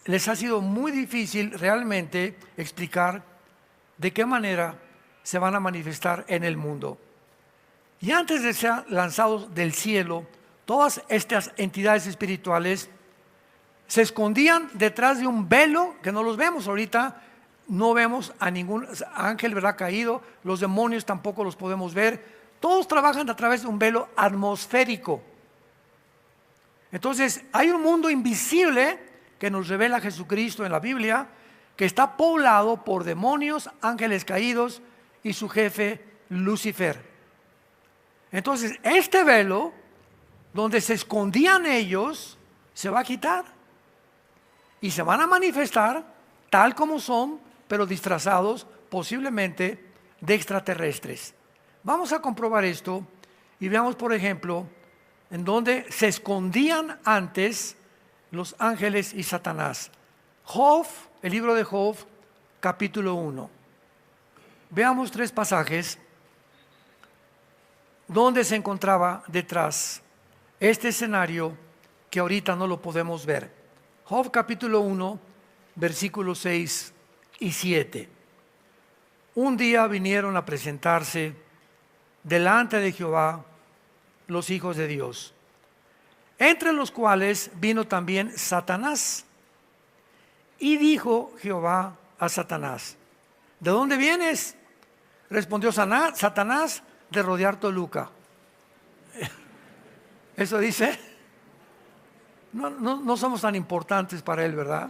les ha sido muy difícil realmente explicar de qué manera se van a manifestar en el mundo. Y antes de ser lanzados del cielo, todas estas entidades espirituales se escondían detrás de un velo que no los vemos ahorita. No vemos a ningún ángel, ¿verdad?, caído. Los demonios tampoco los podemos ver. Todos trabajan a través de un velo atmosférico. Entonces hay un mundo invisible que nos revela Jesucristo en la Biblia, que está poblado por demonios, ángeles caídos y su jefe Lucifer. Entonces este velo, donde se escondían ellos, se va a quitar y se van a manifestar tal como son, pero disfrazados posiblemente de extraterrestres. Vamos a comprobar esto y veamos, por ejemplo, en donde se escondían antes los ángeles y Satanás. Job, el libro de Job, capítulo 1. Veamos 3 pasajes donde se encontraba detrás este escenario que ahorita no lo podemos ver. Job capítulo 1, versículos 6 y 7. Un día vinieron a presentarse delante de Jehová los hijos de Dios, entre los cuales vino también Satanás. Y dijo Jehová a Satanás: ¿de dónde vienes? Respondió Satanás: de rodear Toluca. Eso dice. No somos tan importantes para él, ¿verdad?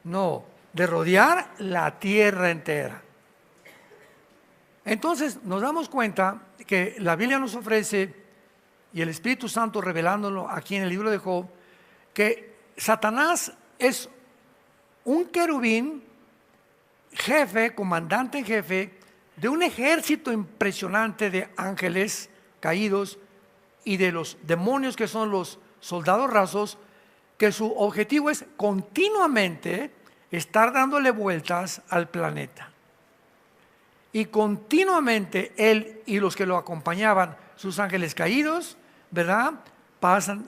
No, de rodear la tierra entera. Entonces nos damos cuenta que la Biblia nos ofrece, y el Espíritu Santo revelándolo aquí en el libro de Job, que Satanás es un querubín, jefe, comandante en jefe de un ejército impresionante de ángeles caídos y de los demonios que son los soldados rasos, que su objetivo es continuamente estar dándole vueltas al planeta. Y continuamente él y los que lo acompañaban, sus ángeles caídos, ¿verdad?, pasan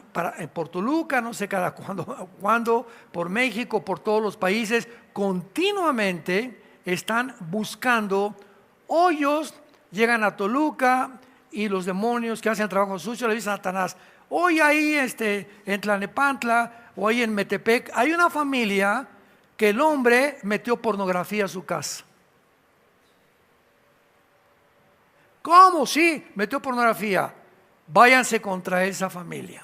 por Toluca, no sé cada cuándo, por México, por todos los países, continuamente están buscando hoyos. Llegan a Toluca y los demonios que hacen trabajo sucio le dicen a Satanás: hoy ahí en Tlalnepantla o ahí en Metepec hay una familia que el hombre metió pornografía a su casa. ¿Cómo? Sí, metió pornografía. Váyanse contra esa familia.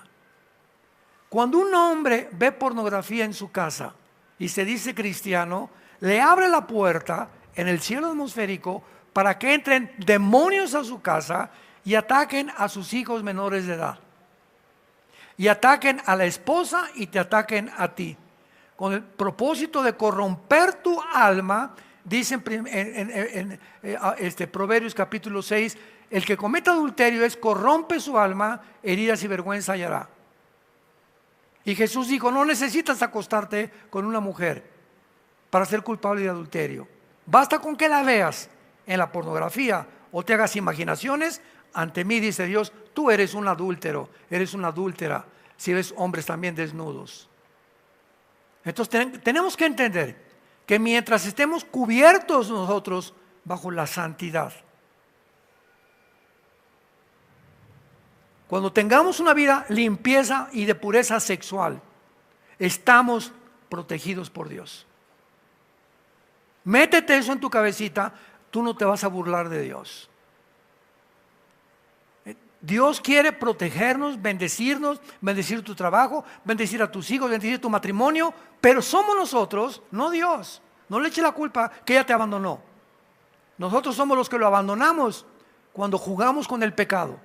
Cuando un hombre ve pornografía en su casa y se dice cristiano, le abre la puerta en el cielo atmosférico para que entren demonios a su casa y ataquen a sus hijos menores de edad. Y ataquen a la esposa y te ataquen a ti. Con el propósito de corromper tu alma, dice en Proverbios capítulo 6, el que cometa adulterio corrompe su alma, heridas y vergüenza hallará. Y Jesús dijo, no necesitas acostarte con una mujer para ser culpable de adulterio. Basta con que la veas en la pornografía o te hagas imaginaciones. Ante mí, dice Dios, tú eres un adúltero, eres una adúltera, si ves hombres también desnudos. Entonces tenemos que entender que mientras estemos cubiertos nosotros bajo la santidad, cuando tengamos una vida limpieza y de pureza sexual, estamos protegidos por Dios. Métete eso en tu cabecita, tú no te vas a burlar de Dios. Dios quiere protegernos, bendecir tu trabajo, bendecir a tus hijos, bendecir tu matrimonio, pero somos nosotros, no Dios. No le eche la culpa que ella te abandonó. Nosotros somos los que lo abandonamos cuando jugamos con el pecado,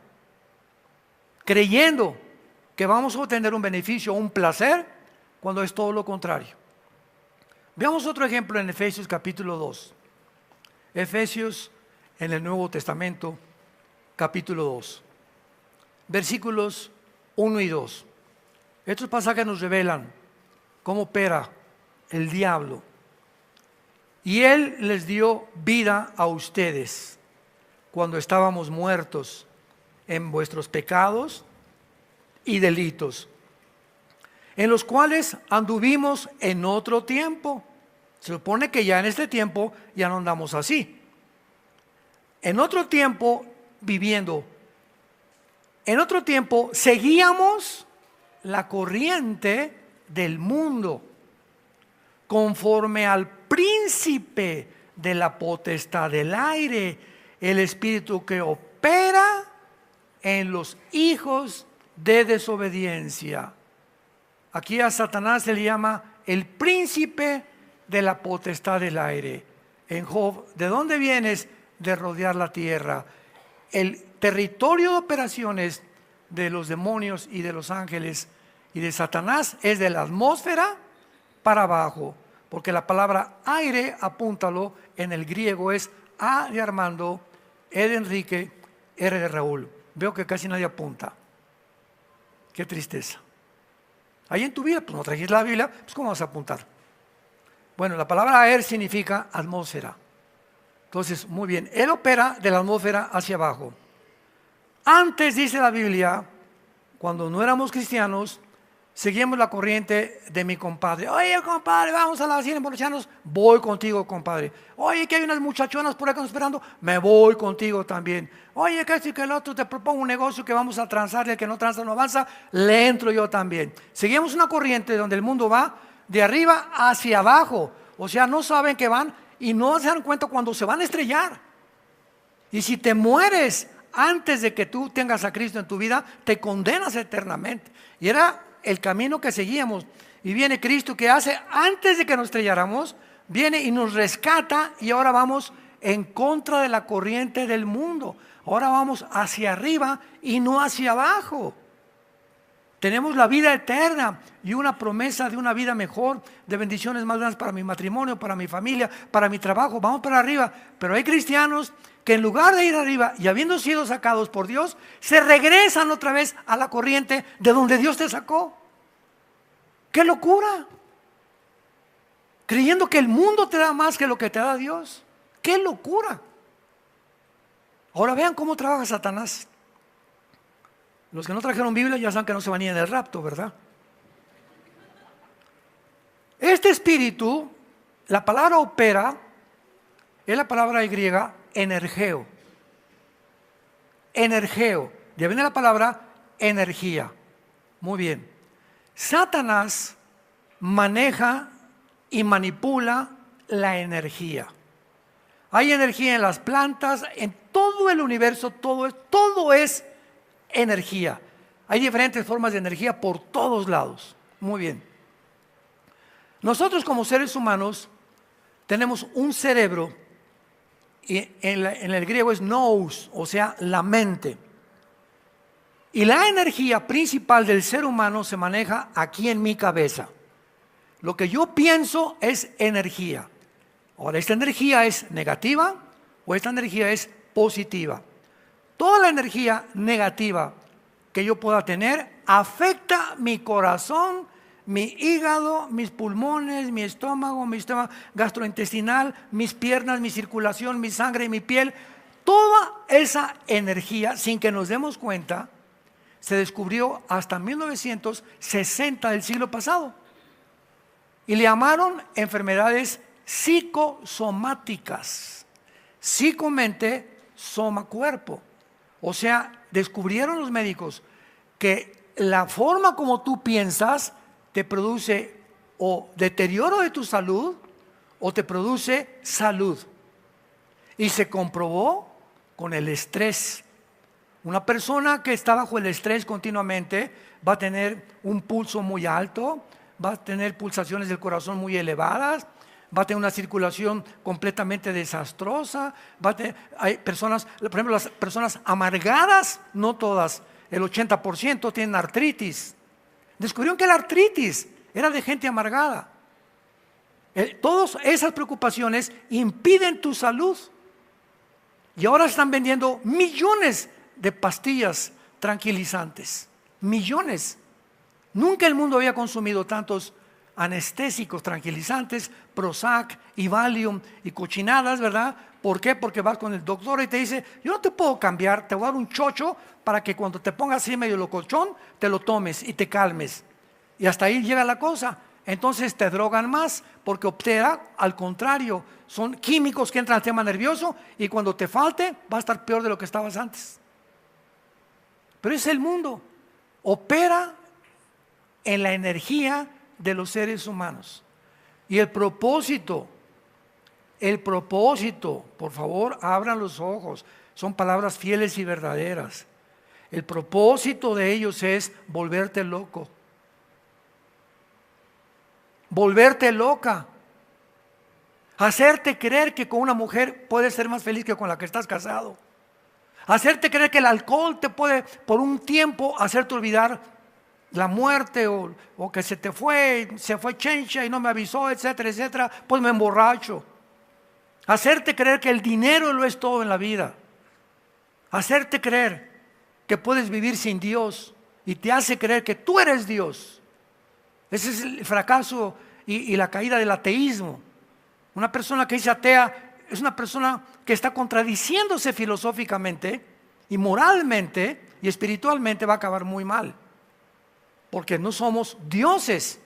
creyendo que vamos a obtener un beneficio o un placer, cuando es todo lo contrario. Veamos otro ejemplo en Efesios capítulo 2. Efesios en el Nuevo Testamento, capítulo 2. Versículos 1 y 2. Estos pasajes nos revelan cómo opera el diablo. Y Él les dio vida a ustedes cuando estábamos muertos en vuestros pecados y delitos, en los cuales anduvimos en otro tiempo. Se supone que ya en este tiempo ya no andamos así. En otro tiempo viviendo. En otro tiempo seguíamos la corriente del mundo, conforme al príncipe de la potestad del aire, el espíritu que opera en los hijos de desobediencia. Aquí a Satanás se le llama el príncipe de la potestad del aire. En Job, ¿de dónde vienes? De rodear la tierra. El territorio de operaciones de los demonios y de los ángeles y de Satanás es de la atmósfera para abajo, porque la palabra aire, apúntalo, en el griego es A de Armando, E de Enrique, R de Raúl. Veo que casi nadie apunta. Qué tristeza. Ahí en tu vida, pues no trajiste la Biblia, pues ¿cómo vas a apuntar? Bueno, la palabra aer significa atmósfera. Entonces, muy bien, Él opera de la atmósfera hacia abajo. Antes, dice la Biblia, cuando no éramos cristianos, seguíamos la corriente de mi compadre. Oye, compadre, vamos a la hacienda emborracharnos. Voy contigo, compadre. Oye, que hay unas muchachonas por ahí que están esperando. Me voy contigo también. Oye, que esto y que el otro, te propongo un negocio que vamos a transar y el que no transa no avanza. Le entro yo también. Seguimos una corriente donde el mundo va de arriba hacia abajo. O sea, no saben que van y no se dan cuenta cuando se van a estrellar. Y si te mueres antes de que tú tengas a Cristo en tu vida, te condenas eternamente. Y era el camino que seguíamos. Y viene Cristo, que hace antes de que nos estrelláramos, viene y nos rescata, y ahora vamos en contra de la corriente del mundo. Ahora vamos hacia arriba y no hacia abajo. Tenemos la vida eterna y una promesa de una vida mejor, de bendiciones más grandes para mi matrimonio, para mi familia, para mi trabajo. Vamos para arriba. Pero hay cristianos que en lugar de ir arriba y habiendo sido sacados por Dios, se regresan otra vez a la corriente de donde Dios te sacó. ¡Qué locura! Creyendo que el mundo te da más que lo que te da Dios. ¡Qué locura! Ahora vean cómo trabaja Satanás. Los que no trajeron Biblia ya saben que no se van a ir en el rapto, ¿verdad? Este espíritu, la palabra opera, es la palabra griega energeo. Energeo. De ahí viene la palabra energía. Muy bien. Satanás maneja y manipula la energía. Hay energía en las plantas, en todo el universo, todo es energía. Hay diferentes formas de energía por todos lados. Muy bien. Nosotros como seres humanos tenemos un cerebro, y en el griego es nous, o sea, la mente. Y la energía principal del ser humano se maneja aquí en mi cabeza. Lo que yo pienso es energía. Ahora, ¿esta energía es negativa o esta energía es positiva? Toda la energía negativa que yo pueda tener afecta mi corazón, mi hígado, mis pulmones, mi estómago, mi sistema gastrointestinal, mis piernas, mi circulación, mi sangre, mi piel. Toda esa energía, sin que nos demos cuenta, se descubrió hasta 1960 del siglo pasado. Y le llamaron enfermedades psicosomáticas. Psicomente, soma cuerpo. O sea, descubrieron los médicos que la forma como tú piensas te produce o deterioro de tu salud o te produce salud. Y se comprobó con el estrés. Una persona que está bajo el estrés continuamente va a tener un pulso muy alto, va a tener pulsaciones del corazón muy elevadas, va a tener una circulación completamente desastrosa. Hay personas, por ejemplo, las personas amargadas, no todas, el 80% tienen artritis. Descubrieron que la artritis era de gente amargada. Todas esas preocupaciones impiden tu salud. Y ahora están vendiendo millones de pastillas tranquilizantes. Millones. Nunca el mundo había consumido tantos anestésicos, tranquilizantes, Prozac y Valium y cochinadas, ¿verdad? ¿Por qué? Porque vas con el doctor y te dice, yo no te puedo cambiar, te voy a dar un chocho para que cuando te pongas así medio locochón, te lo tomes y te calmes. Y hasta ahí llega la cosa. Entonces te drogan más porque opera al contrario. Son químicos que entran al tema nervioso y cuando te falte va a estar peor de lo que estabas antes. Pero es el mundo. Opera en la energía de los seres humanos. Y el propósito, por favor, abran los ojos. Son palabras fieles y verdaderas. El propósito de ellos es volverte loco. Volverte loca. Hacerte creer que con una mujer puedes ser más feliz que con la que estás casado. Hacerte creer que el alcohol te puede por un tiempo hacerte olvidar la muerte o que se fue Chencha y no me avisó, etcétera, etcétera, pues me emborracho. Hacerte creer que el dinero lo es todo en la vida. Hacerte creer que puedes vivir sin Dios y te hace creer que tú eres Dios. Ese es el fracaso y la caída del ateísmo. Una persona que dice atea es una persona que está contradiciéndose filosóficamente y moralmente y espiritualmente va a acabar muy mal. Porque no somos dioses.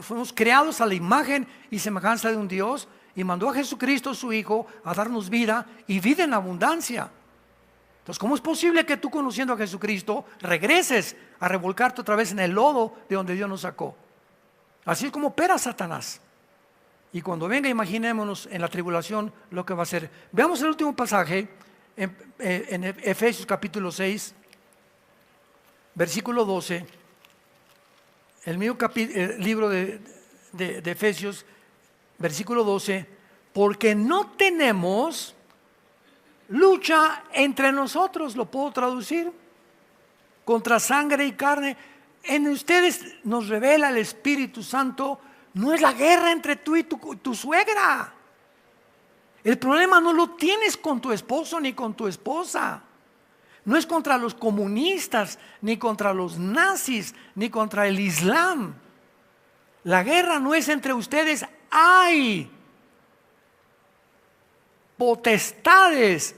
Fuimos creados a la imagen y semejanza de un Dios y mandó a Jesucristo su Hijo a darnos vida y vida en abundancia. Entonces, ¿cómo es posible que tú, conociendo a Jesucristo, regreses a revolcarte otra vez en el lodo de donde Dios nos sacó? Así es como opera Satanás. Y cuando venga, imaginémonos en la tribulación lo que va a hacer. Veamos el último pasaje en Efesios capítulo 6, versículo 12. El mismo libro de Efesios, versículo 12. Porque no tenemos lucha entre nosotros, lo puedo traducir, contra sangre y carne. En ustedes nos revela el Espíritu Santo. No es la guerra entre tú y tu suegra. El problema no lo tienes con tu esposo ni con tu esposa. No es contra los comunistas, ni contra los nazis, ni contra el Islam. La guerra no es entre ustedes. Hay potestades,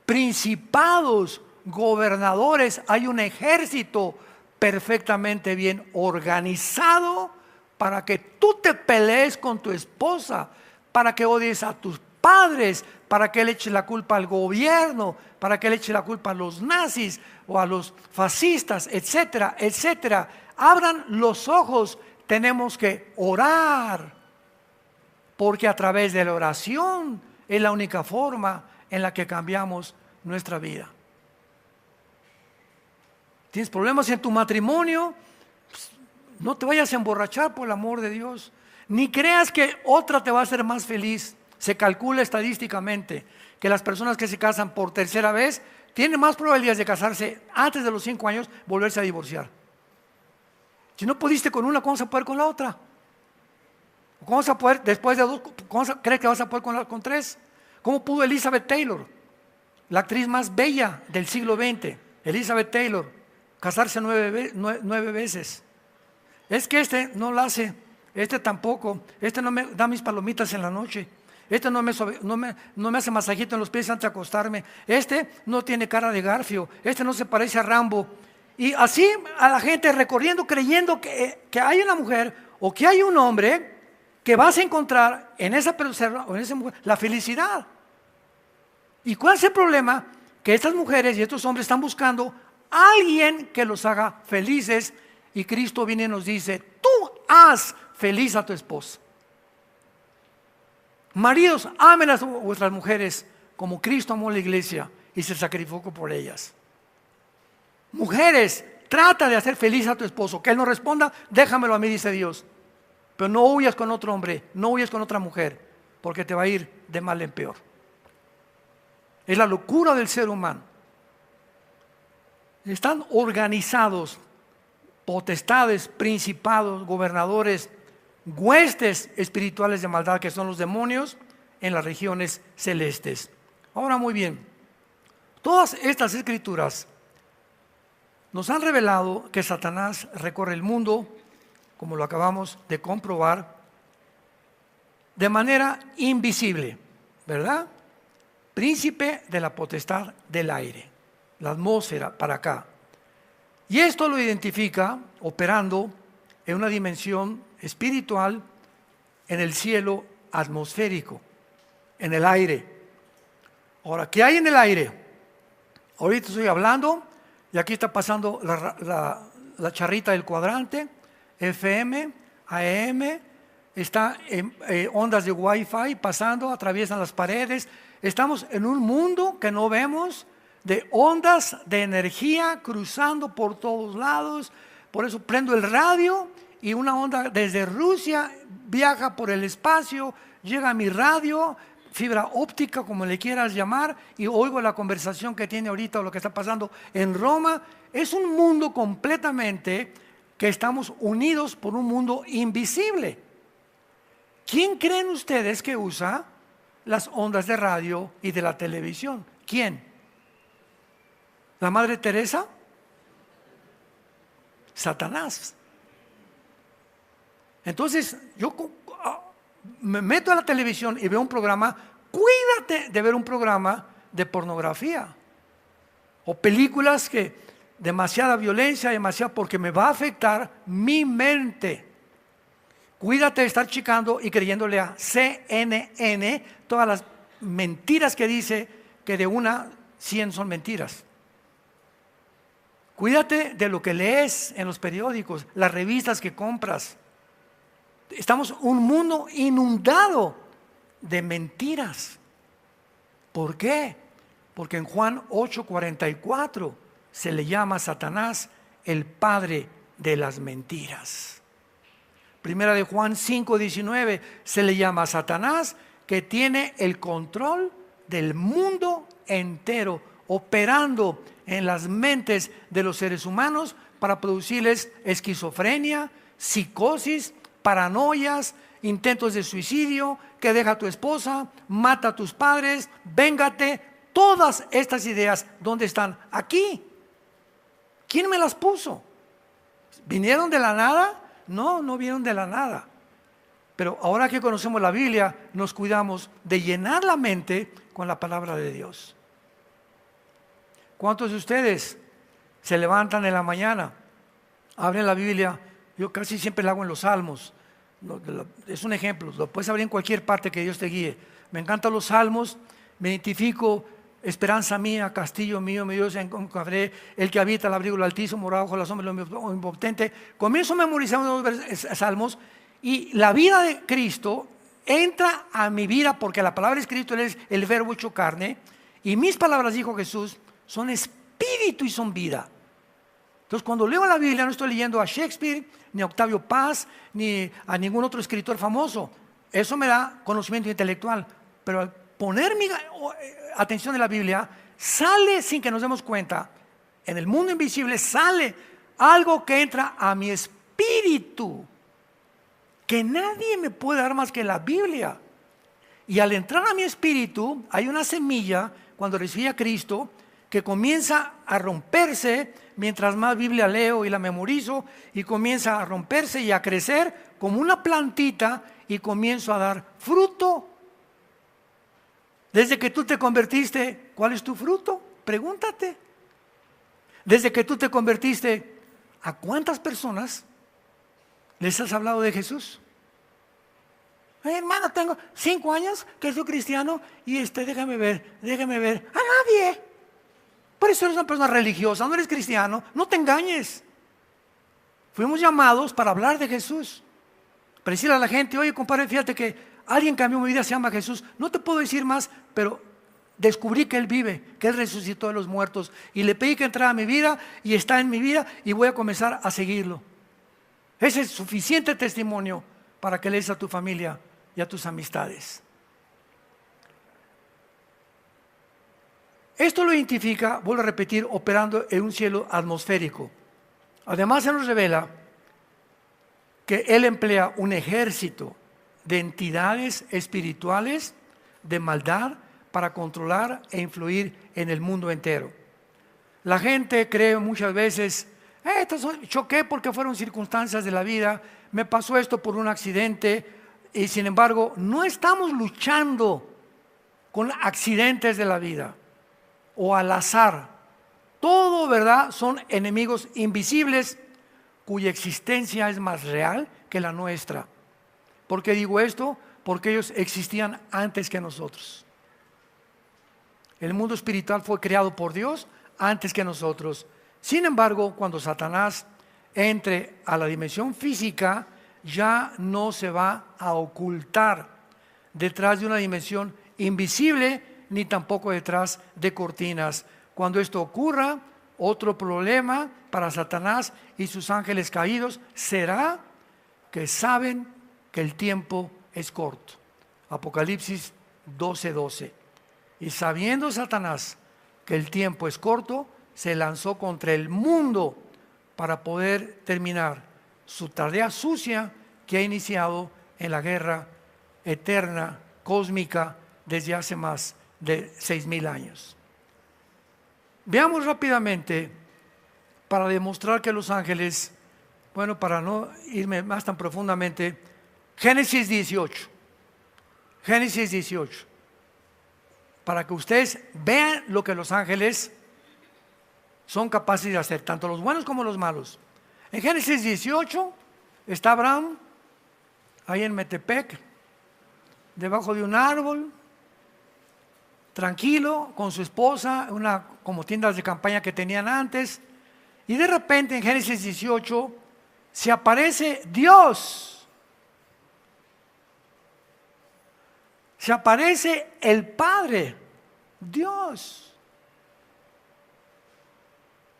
principados, gobernadores. Hay un ejército perfectamente bien organizado para que tú te pelees con tu esposa, para que odies a tus padres, para que le eches la culpa al gobierno, para que le eches la culpa a los nazis o a los fascistas, etcétera, etcétera. Abran los ojos, tenemos que orar, porque a través de la oración es la única forma en la que cambiamos nuestra vida. ¿Tienes problemas en tu matrimonio? No te vayas a emborrachar, por el amor de Dios. Ni creas que otra te va a hacer más feliz. Se calcula estadísticamente que las personas que se casan por tercera vez tiene más probabilidades de casarse antes de los 5 años, volverse a divorciar. Si no pudiste con una, ¿cómo vas a poder con la otra? ¿Cómo vas a poder, después de 2, crees que vas a poder con 3? ¿Cómo pudo Elizabeth Taylor, la actriz más bella del siglo XX, Elizabeth Taylor, casarse 9 veces? Es que este no lo hace, este tampoco, este no me da mis palomitas en la noche, este no me hace masajito en los pies antes de acostarme, este no tiene cara de Garfio, este no se parece a Rambo. Y así a la gente recorriendo, creyendo que hay una mujer o que hay un hombre que vas a encontrar en esa persona o en esa mujer la felicidad. ¿Y cuál es el problema? Que estas mujeres y estos hombres están buscando a alguien que los haga felices, y Cristo viene y nos dice: tú haz feliz a tu esposa. Maridos, amen a vuestras mujeres como Cristo amó a la iglesia y se sacrificó por ellas. Mujeres, trata de hacer feliz a tu esposo. Que él no responda, déjamelo a mí, dice Dios. Pero no huyas con otro hombre, no huyas con otra mujer, porque te va a ir de mal en peor. Es la locura del ser humano. Están organizados potestades, principados, gobernadores, huestes espirituales de maldad, que son los demonios, en las regiones celestes. Ahora, muy bien, todas estas escrituras nos han revelado que Satanás recorre el mundo, como lo acabamos de comprobar, de manera invisible, ¿verdad? Príncipe de la potestad del aire, la atmósfera para acá. Y esto lo identifica operando en una dimensión espiritual, en el cielo atmosférico, en el aire. Ahora, ¿qué hay en el aire? Ahorita estoy hablando y aquí está pasando la charrita del cuadrante, FM, AM, está en ondas de Wi-Fi pasando, atraviesan las paredes. Estamos en un mundo que no vemos, de ondas de energía cruzando por todos lados. Por eso prendo el radio y una onda desde Rusia viaja por el espacio, llega a mi radio, fibra óptica, como le quieras llamar, y oigo la conversación que tiene ahorita o lo que está pasando en Roma. Es un mundo completamente que estamos unidos por un mundo invisible. ¿Quién creen ustedes que usa las ondas de radio y de la televisión? ¿Quién? ¿La Madre Teresa? Satanás. Entonces, yo me meto a la televisión y veo un programa. Cuídate de ver un programa de pornografía o películas que demasiada violencia, demasiado, porque me va a afectar mi mente. Cuídate de estar checando y creyéndole a CNN todas las mentiras que dice, que de una 100 son mentiras. Cuídate de lo que lees en los periódicos, las revistas que compras. Estamos un mundo inundado de mentiras. ¿Por qué? Porque en Juan 8:44 se le llama a Satanás el padre de las mentiras. Primera de Juan 5:19 se le llama a Satanás, que tiene el control del mundo entero, operando en las mentes de los seres humanos para producirles esquizofrenia, psicosis, paranoias, intentos de suicidio, que deja a tu esposa, mata a tus padres, véngate. Todas estas ideas, ¿dónde están? Aquí. ¿Quién me las puso? ¿Vinieron de la nada? No, no vinieron de la nada. Pero ahora que conocemos la Biblia, nos cuidamos de llenar la mente con la palabra de Dios. ¿Cuántos de ustedes se levantan en la mañana, abren la Biblia? Yo casi siempre lo hago en los Salmos. Es un ejemplo, lo puedes abrir en cualquier parte que Dios te guíe. Me encantan los Salmos, me identifico: esperanza mía, castillo mío, mi Dios, encontraré el que habita al abrigo del Altísimo, morado bajo la sombra del Omnipotente. Comienzo a memorizar unos salmos y la vida de Cristo entra a mi vida, porque la palabra de Cristo es el verbo hecho carne, y mis palabras, dijo Jesús, son espíritu y son vida. Entonces, cuando leo la Biblia, no estoy leyendo a Shakespeare, ni a Octavio Paz, ni a ningún otro escritor famoso. Eso me da conocimiento intelectual, pero al poner mi atención en la Biblia, sale sin que nos demos cuenta. En el mundo invisible sale algo que entra a mi espíritu, que nadie me puede dar más que la Biblia. Y al entrar a mi espíritu hay una semilla, cuando recibí a Cristo, que comienza a romperse mientras más Biblia leo y la memorizo, y comienza a romperse y a crecer como una plantita, y comienzo a dar fruto. Desde que tú te convertiste, ¿cuál es tu fruto? Pregúntate. Desde que tú te convertiste, ¿a cuántas personas les has hablado de Jesús? Hermano, tengo 5 años que soy cristiano y déjame ver. A nadie. Por eso eres una persona religiosa, no eres cristiano, no te engañes. Fuimos llamados para hablar de Jesús. Para decirle a la gente, oye compadre, fíjate que alguien cambió mi vida, se llama Jesús. No te puedo decir más, pero descubrí que Él vive, que Él resucitó de los muertos. Y le pedí que entrara a mi vida y está en mi vida y voy a comenzar a seguirlo. Ese es suficiente testimonio para que le des a tu familia y a tus amistades. Esto lo identifica, vuelvo a repetir, operando en un cielo atmosférico. Además se nos revela que Él emplea un ejército de entidades espirituales de maldad para controlar e influir en el mundo entero. La gente cree muchas veces, choqué porque fueron circunstancias de la vida, me pasó esto por un accidente, y sin embargo no estamos luchando con accidentes de la vida o al azar. Todo, ¿verdad?, son enemigos invisibles cuya existencia es más real que la nuestra. ¿Por qué digo esto? Porque ellos existían antes que nosotros. El mundo espiritual fue creado por Dios antes que nosotros. Sin embargo, cuando Satanás entre a la dimensión física, ya no se va a ocultar detrás de una dimensión invisible, ni tampoco detrás de cortinas. Cuando esto ocurra, otro problema para Satanás y sus ángeles caídos será que saben que el tiempo es corto. Apocalipsis 12:12. Y sabiendo Satanás que el tiempo es corto, se lanzó contra el mundo para poder terminar su tarea sucia que ha iniciado en la guerra eterna, cósmica, desde hace más de 6,000 años. Veamos rápidamente, para demostrar que los ángeles, bueno, para no irme más tan profundamente, Génesis 18, para que ustedes vean lo que los ángeles son capaces de hacer, tanto los buenos como los malos. En Génesis 18 está Abraham, ahí en Metepec, debajo de un árbol, tranquilo, con su esposa, como tiendas de campaña que tenían antes, y de repente en Génesis 18 se aparece Dios, se aparece el Padre, Dios,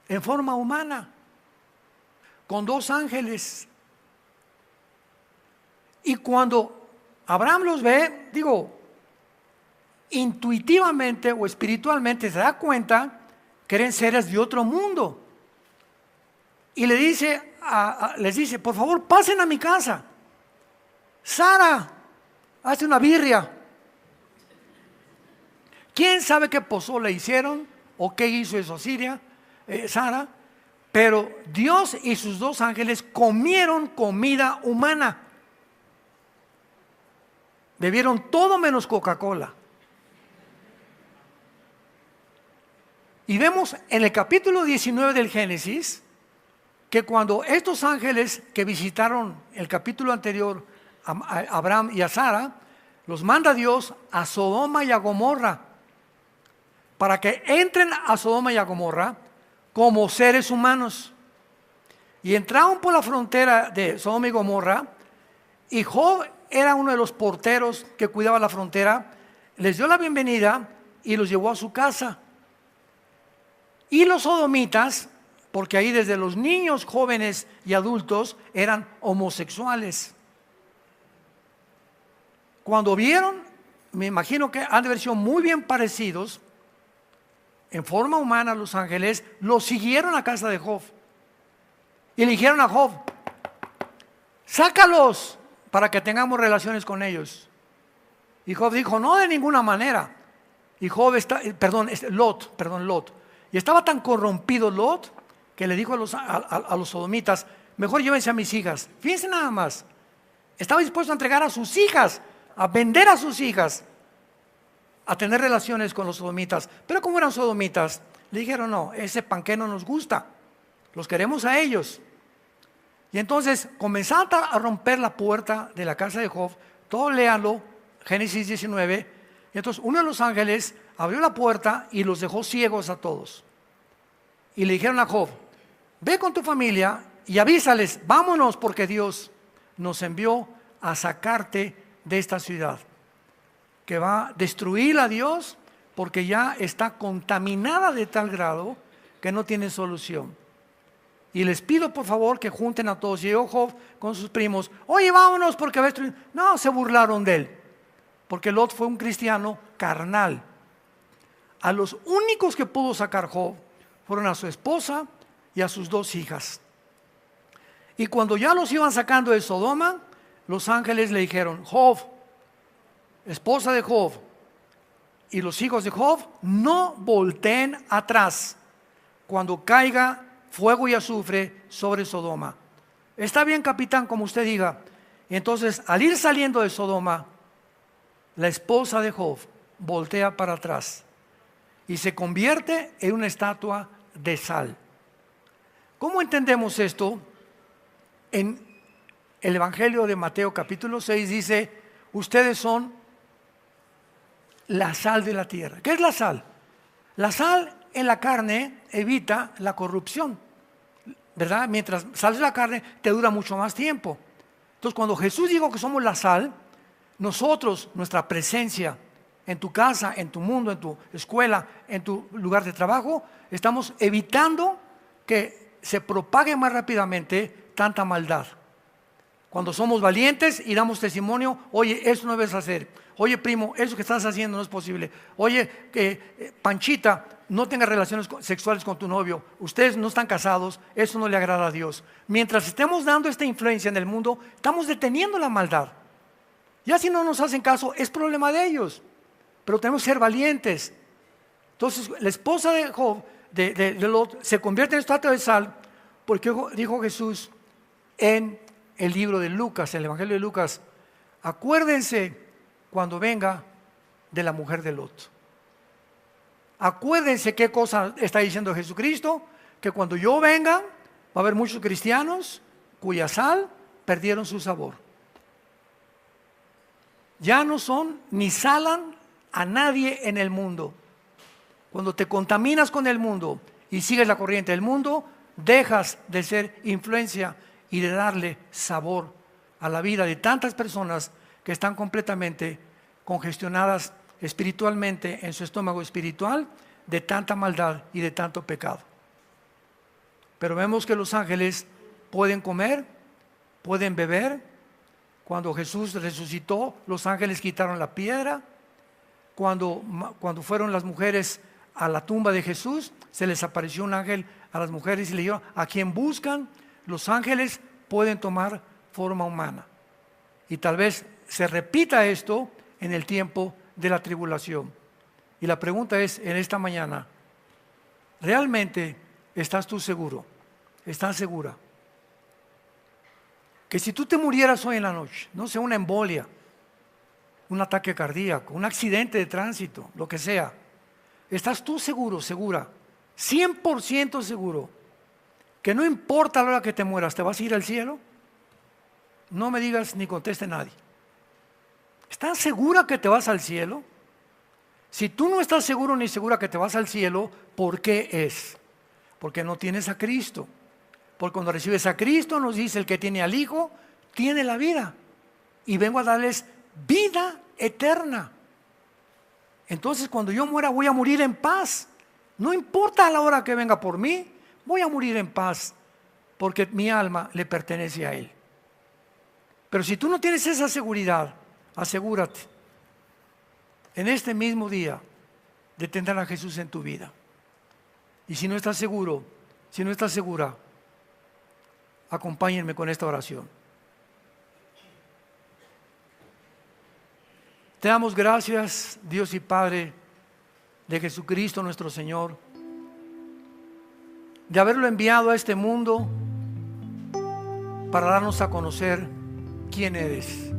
en forma humana, con 2 ángeles. Y cuando Abraham los ve, intuitivamente o espiritualmente se da cuenta que eran seres de otro mundo. Y les dice, por favor, pasen a mi casa. Sara hace una birria. ¿Quién sabe qué pozole hicieron o qué hizo eso Sara? Pero Dios y sus 2 ángeles comieron comida humana. Bebieron todo menos Coca-Cola. Y vemos en el capítulo 19 del Génesis que cuando estos ángeles que visitaron el capítulo anterior a Abraham y a Sara, los manda Dios a Sodoma y a Gomorra para que entren a Sodoma y a Gomorra como seres humanos. Y entraron por la frontera de Sodoma y Gomorra, y Job era uno de los porteros que cuidaba la frontera, les dio la bienvenida y los llevó a su casa. Y los sodomitas, porque ahí desde los niños, jóvenes y adultos eran homosexuales. Cuando vieron, me imagino que han de haber sido muy bien parecidos, en forma humana los ángeles, lo siguieron a casa de Job. Y le dijeron a Job: sácalos para que tengamos relaciones con ellos. Y Job dijo: no, de ninguna manera. Y Job Lot. Y estaba tan corrompido Lot que le dijo a los sodomitas: mejor llévense a mis hijas. Fíjense nada más. Estaba dispuesto a entregar a sus hijas, a vender a sus hijas, a tener relaciones con los sodomitas. Pero como eran sodomitas, le dijeron: no, ese panqué no nos gusta, los queremos a ellos. Y entonces comenzaron a romper la puerta de la casa de Job. Todo léanlo, Génesis 19. Y entonces uno de los ángeles abrió la puerta y los dejó ciegos a todos. Y le dijeron a Job: ve con tu familia y avísales, vámonos, porque Dios nos envió a sacarte de esta ciudad, que va a destruirla a Dios, porque ya está contaminada de tal grado que no tiene solución. Y les pido por favor que junten a todos. Llegó Job con sus primos: oye, vámonos porque va a destruir. No, se burlaron de él, porque Lot fue un cristiano carnal. A los únicos que pudo sacar Job fueron a su esposa y a sus 2 hijas. Y cuando ya los iban sacando de Sodoma, los ángeles le dijeron: Job, esposa de Job, y los hijos de Job, no volteen atrás cuando caiga fuego y azufre sobre Sodoma. Está bien, capitán, como usted diga. Y entonces, al ir saliendo de Sodoma, la esposa de Job voltea para atrás y se convierte en una estatua de sal. ¿Cómo entendemos esto? En el Evangelio de Mateo capítulo 6 dice: ustedes son la sal de la tierra. ¿Qué es la sal? La sal en la carne evita la corrupción, ¿verdad? Mientras sales de la carne te dura mucho más tiempo. Entonces, cuando Jesús dijo que somos la sal, nosotros, nuestra presencia en tu casa, en tu mundo, en tu escuela, en tu lugar de trabajo, estamos evitando que se propague más rápidamente tanta maldad. Cuando somos valientes y damos testimonio: oye, eso no debes hacer. Oye, primo, eso que estás haciendo no es posible. Oye, Panchita, no tengas relaciones sexuales con tu novio. Ustedes no están casados, eso no le agrada a Dios. Mientras estemos dando esta influencia en el mundo, estamos deteniendo la maldad. Ya si no nos hacen caso, es problema de ellos. Pero tenemos que ser valientes. Entonces, la esposa de Job, de Lot, se convierte en estatua de sal, porque dijo Jesús en el libro de Lucas, en el Evangelio de Lucas: acuérdense cuando venga de la mujer de Lot. Acuérdense qué cosa está diciendo Jesucristo: que cuando yo venga va a haber muchos cristianos cuya sal perdieron su sabor. Ya no son ni salan a nadie en el mundo. Cuando te contaminas con el mundo y sigues la corriente del mundo, dejas de ser influencia y de darle sabor a la vida de tantas personas que están completamente congestionadas espiritualmente en su estómago espiritual de tanta maldad y de tanto pecado. Pero vemos que los ángeles pueden comer, pueden beber. Cuando Jesús resucitó, los ángeles quitaron la piedra. Cuando fueron las mujeres a la tumba de Jesús, se les apareció un ángel a las mujeres y le dijo: a quien buscan. Los ángeles pueden tomar forma humana. Y tal vez se repita esto en el tiempo de la tribulación. Y la pregunta es, en esta mañana: ¿realmente estás tú seguro? ¿Estás segura? Que si tú te murieras hoy en la noche, no sé, una embolia, un ataque cardíaco, un accidente de tránsito, lo que sea, ¿estás tú seguro, segura, 100% seguro, que no importa la hora que te mueras, te vas a ir al cielo? No me digas ni conteste nadie. ¿Estás segura que te vas al cielo? Si tú no estás seguro ni segura que te vas al cielo, ¿por qué es? Porque no tienes a Cristo. Porque cuando recibes a Cristo, nos dice: el que tiene al Hijo tiene la vida, y vengo a darles vida eterna. Entonces, cuando yo muera, voy a morir en paz. No importa la hora que venga por mí, voy a morir en paz, porque mi alma le pertenece a Él. Pero si tú no tienes esa seguridad, asegúrate en este mismo día de tener a Jesús en tu vida. Y si no estás seguro, si no estás segura, acompáñenme con esta oración. Te damos gracias, Dios y Padre, de Jesucristo nuestro Señor, de haberlo enviado a este mundo para darnos a conocer quién eres.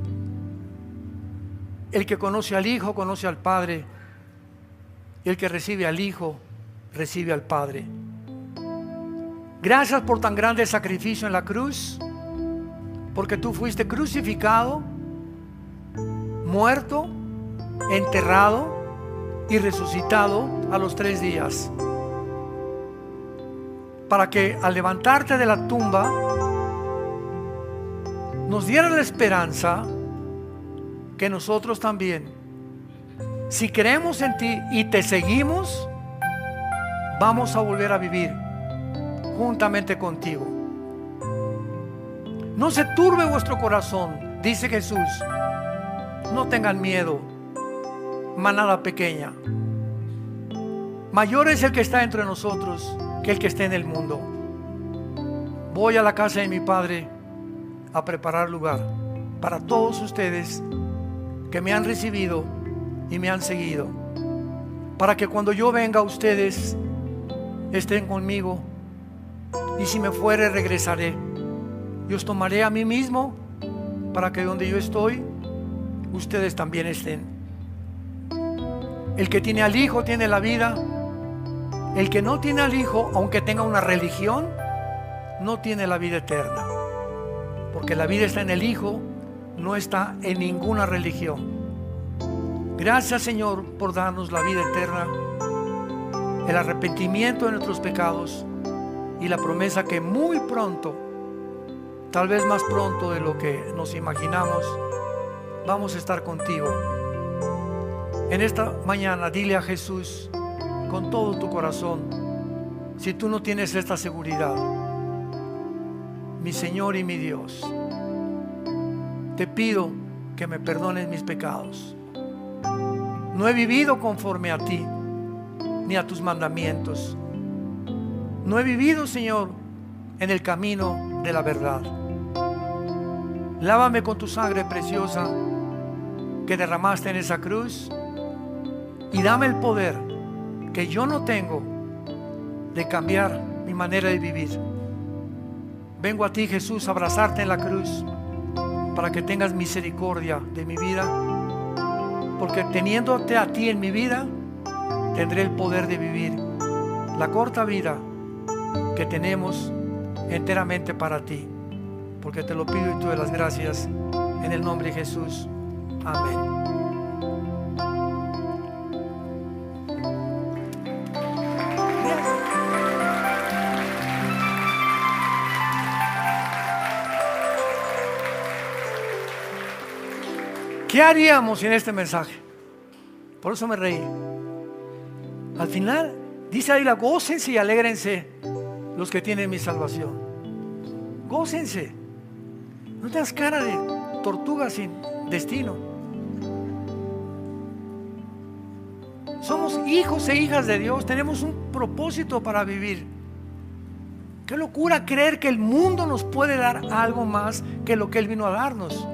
El que conoce al Hijo, conoce al Padre, y el que recibe al Hijo, recibe al Padre. Gracias por tan grande sacrificio en la cruz, porque tú fuiste crucificado, muerto, enterrado y resucitado a los 3 días, para que al levantarte de la tumba nos diera la esperanza que nosotros también, si creemos en ti y te seguimos, vamos a volver a vivir juntamente contigo. No se turbe vuestro corazón, dice Jesús. No tengan miedo, manada pequeña. Mayor es el que está entre nosotros que el que esté en el mundo. Voy a la casa de mi Padre a preparar lugar para todos ustedes que me han recibido y me han seguido, para que cuando yo venga ustedes estén conmigo, y si me fuere regresaré y os tomaré a mí mismo, para que donde yo estoy ustedes también estén. El que tiene al Hijo tiene la vida. El que no tiene al Hijo, aunque tenga una religión, no tiene la vida eterna, porque la vida está en el Hijo, no está en ninguna religión. Gracias, Señor, por darnos la vida eterna, el arrepentimiento de nuestros pecados y la promesa que muy pronto, tal vez más pronto de lo que nos imaginamos, vamos a estar contigo. En esta mañana dile a Jesús con todo tu corazón, si tú no tienes esta seguridad: mi Señor y mi Dios, te pido que me perdones mis pecados. No he vivido conforme a ti ni a tus mandamientos. No he vivido, Señor, en el camino de la verdad. Lávame con tu sangre preciosa que derramaste en esa cruz, y dame el poder que yo no tengo de cambiar mi manera de vivir. Vengo a ti, Jesús, a abrazarte en la cruz para que tengas misericordia de mi vida, porque teniéndote a ti en mi vida, tendré el poder de vivir la corta vida que tenemos enteramente para ti, porque te lo pido y te doy las gracias en el nombre de Jesús. Amén. ¿Qué haríamos sin este mensaje? Por eso me reí. Al final dice ahí: gócense y alégrense los que tienen mi salvación. Gócense. No tengas cara de tortuga sin destino. Somos hijos e hijas de Dios. Tenemos un propósito para vivir. Qué locura creer que el mundo nos puede dar algo más que lo que Él vino a darnos.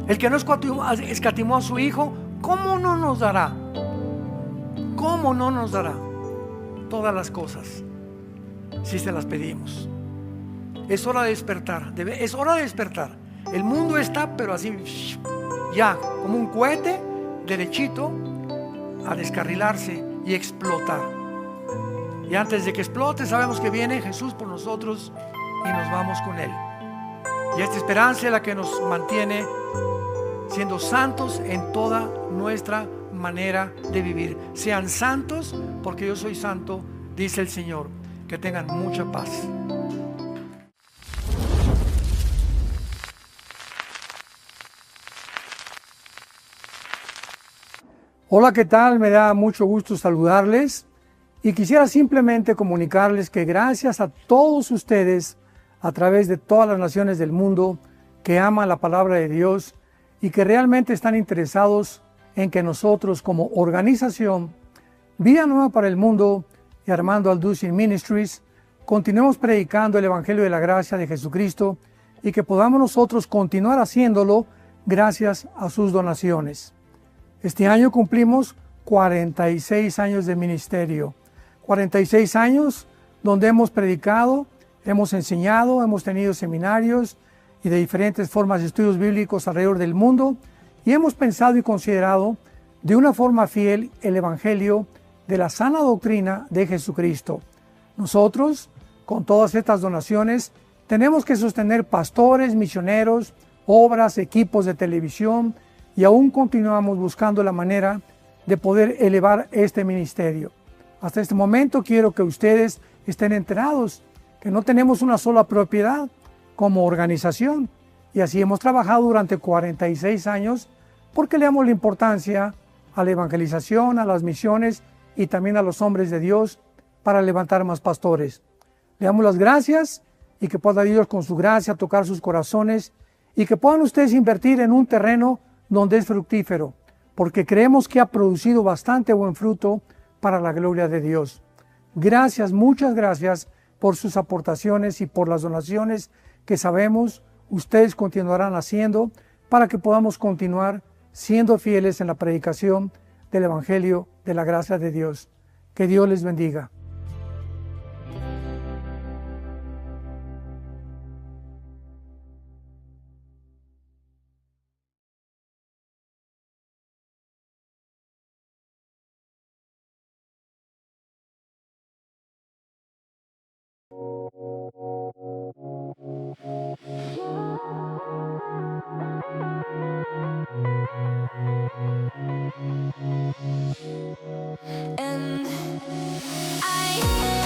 El que no escatimó a su Hijo, ¿cómo no nos dará? ¿Cómo no nos dará todas las cosas si se las pedimos? Es hora de despertar. Es hora de despertar. El mundo está, pero así, ya, como un cohete, derechito, a descarrilarse y explotar. Y antes de que explote, sabemos que viene Jesús por nosotros y nos vamos con Él. Y esta esperanza es la que nos mantiene siendo santos en toda nuestra manera de vivir. Sean santos porque yo soy santo, dice el Señor. Que tengan mucha paz. Hola, ¿qué tal? Me da mucho gusto saludarles y quisiera simplemente comunicarles que gracias a todos ustedes a través de todas las naciones del mundo que aman la palabra de Dios y que realmente están interesados en que nosotros como organización Vida Nueva para el Mundo y Armando Alducin Ministries, continuemos predicando el Evangelio de la gracia de Jesucristo y que podamos nosotros continuar haciéndolo gracias a sus donaciones. Este año cumplimos 46 años de ministerio, 46 años donde hemos predicado, hemos enseñado, hemos tenido seminarios y de diferentes formas de estudios bíblicos alrededor del mundo y hemos pensado y considerado de una forma fiel el Evangelio de la sana doctrina de Jesucristo. Nosotros, con todas estas donaciones, tenemos que sostener pastores, misioneros, obras, equipos de televisión y aún continuamos buscando la manera de poder elevar este ministerio. Hasta este momento quiero que ustedes estén enterados que no tenemos una sola propiedad como organización y así hemos trabajado durante 46 años porque le damos la importancia a la evangelización, a las misiones y también a los hombres de Dios para levantar más pastores. Le damos las gracias y que pueda Dios con su gracia tocar sus corazones y que puedan ustedes invertir en un terreno donde es fructífero, porque creemos que ha producido bastante buen fruto para la gloria de Dios. Gracias, muchas gracias por sus aportaciones y por las donaciones que sabemos ustedes continuarán haciendo para que podamos continuar siendo fieles en la predicación del Evangelio de la gracia de Dios. Que Dios les bendiga. And I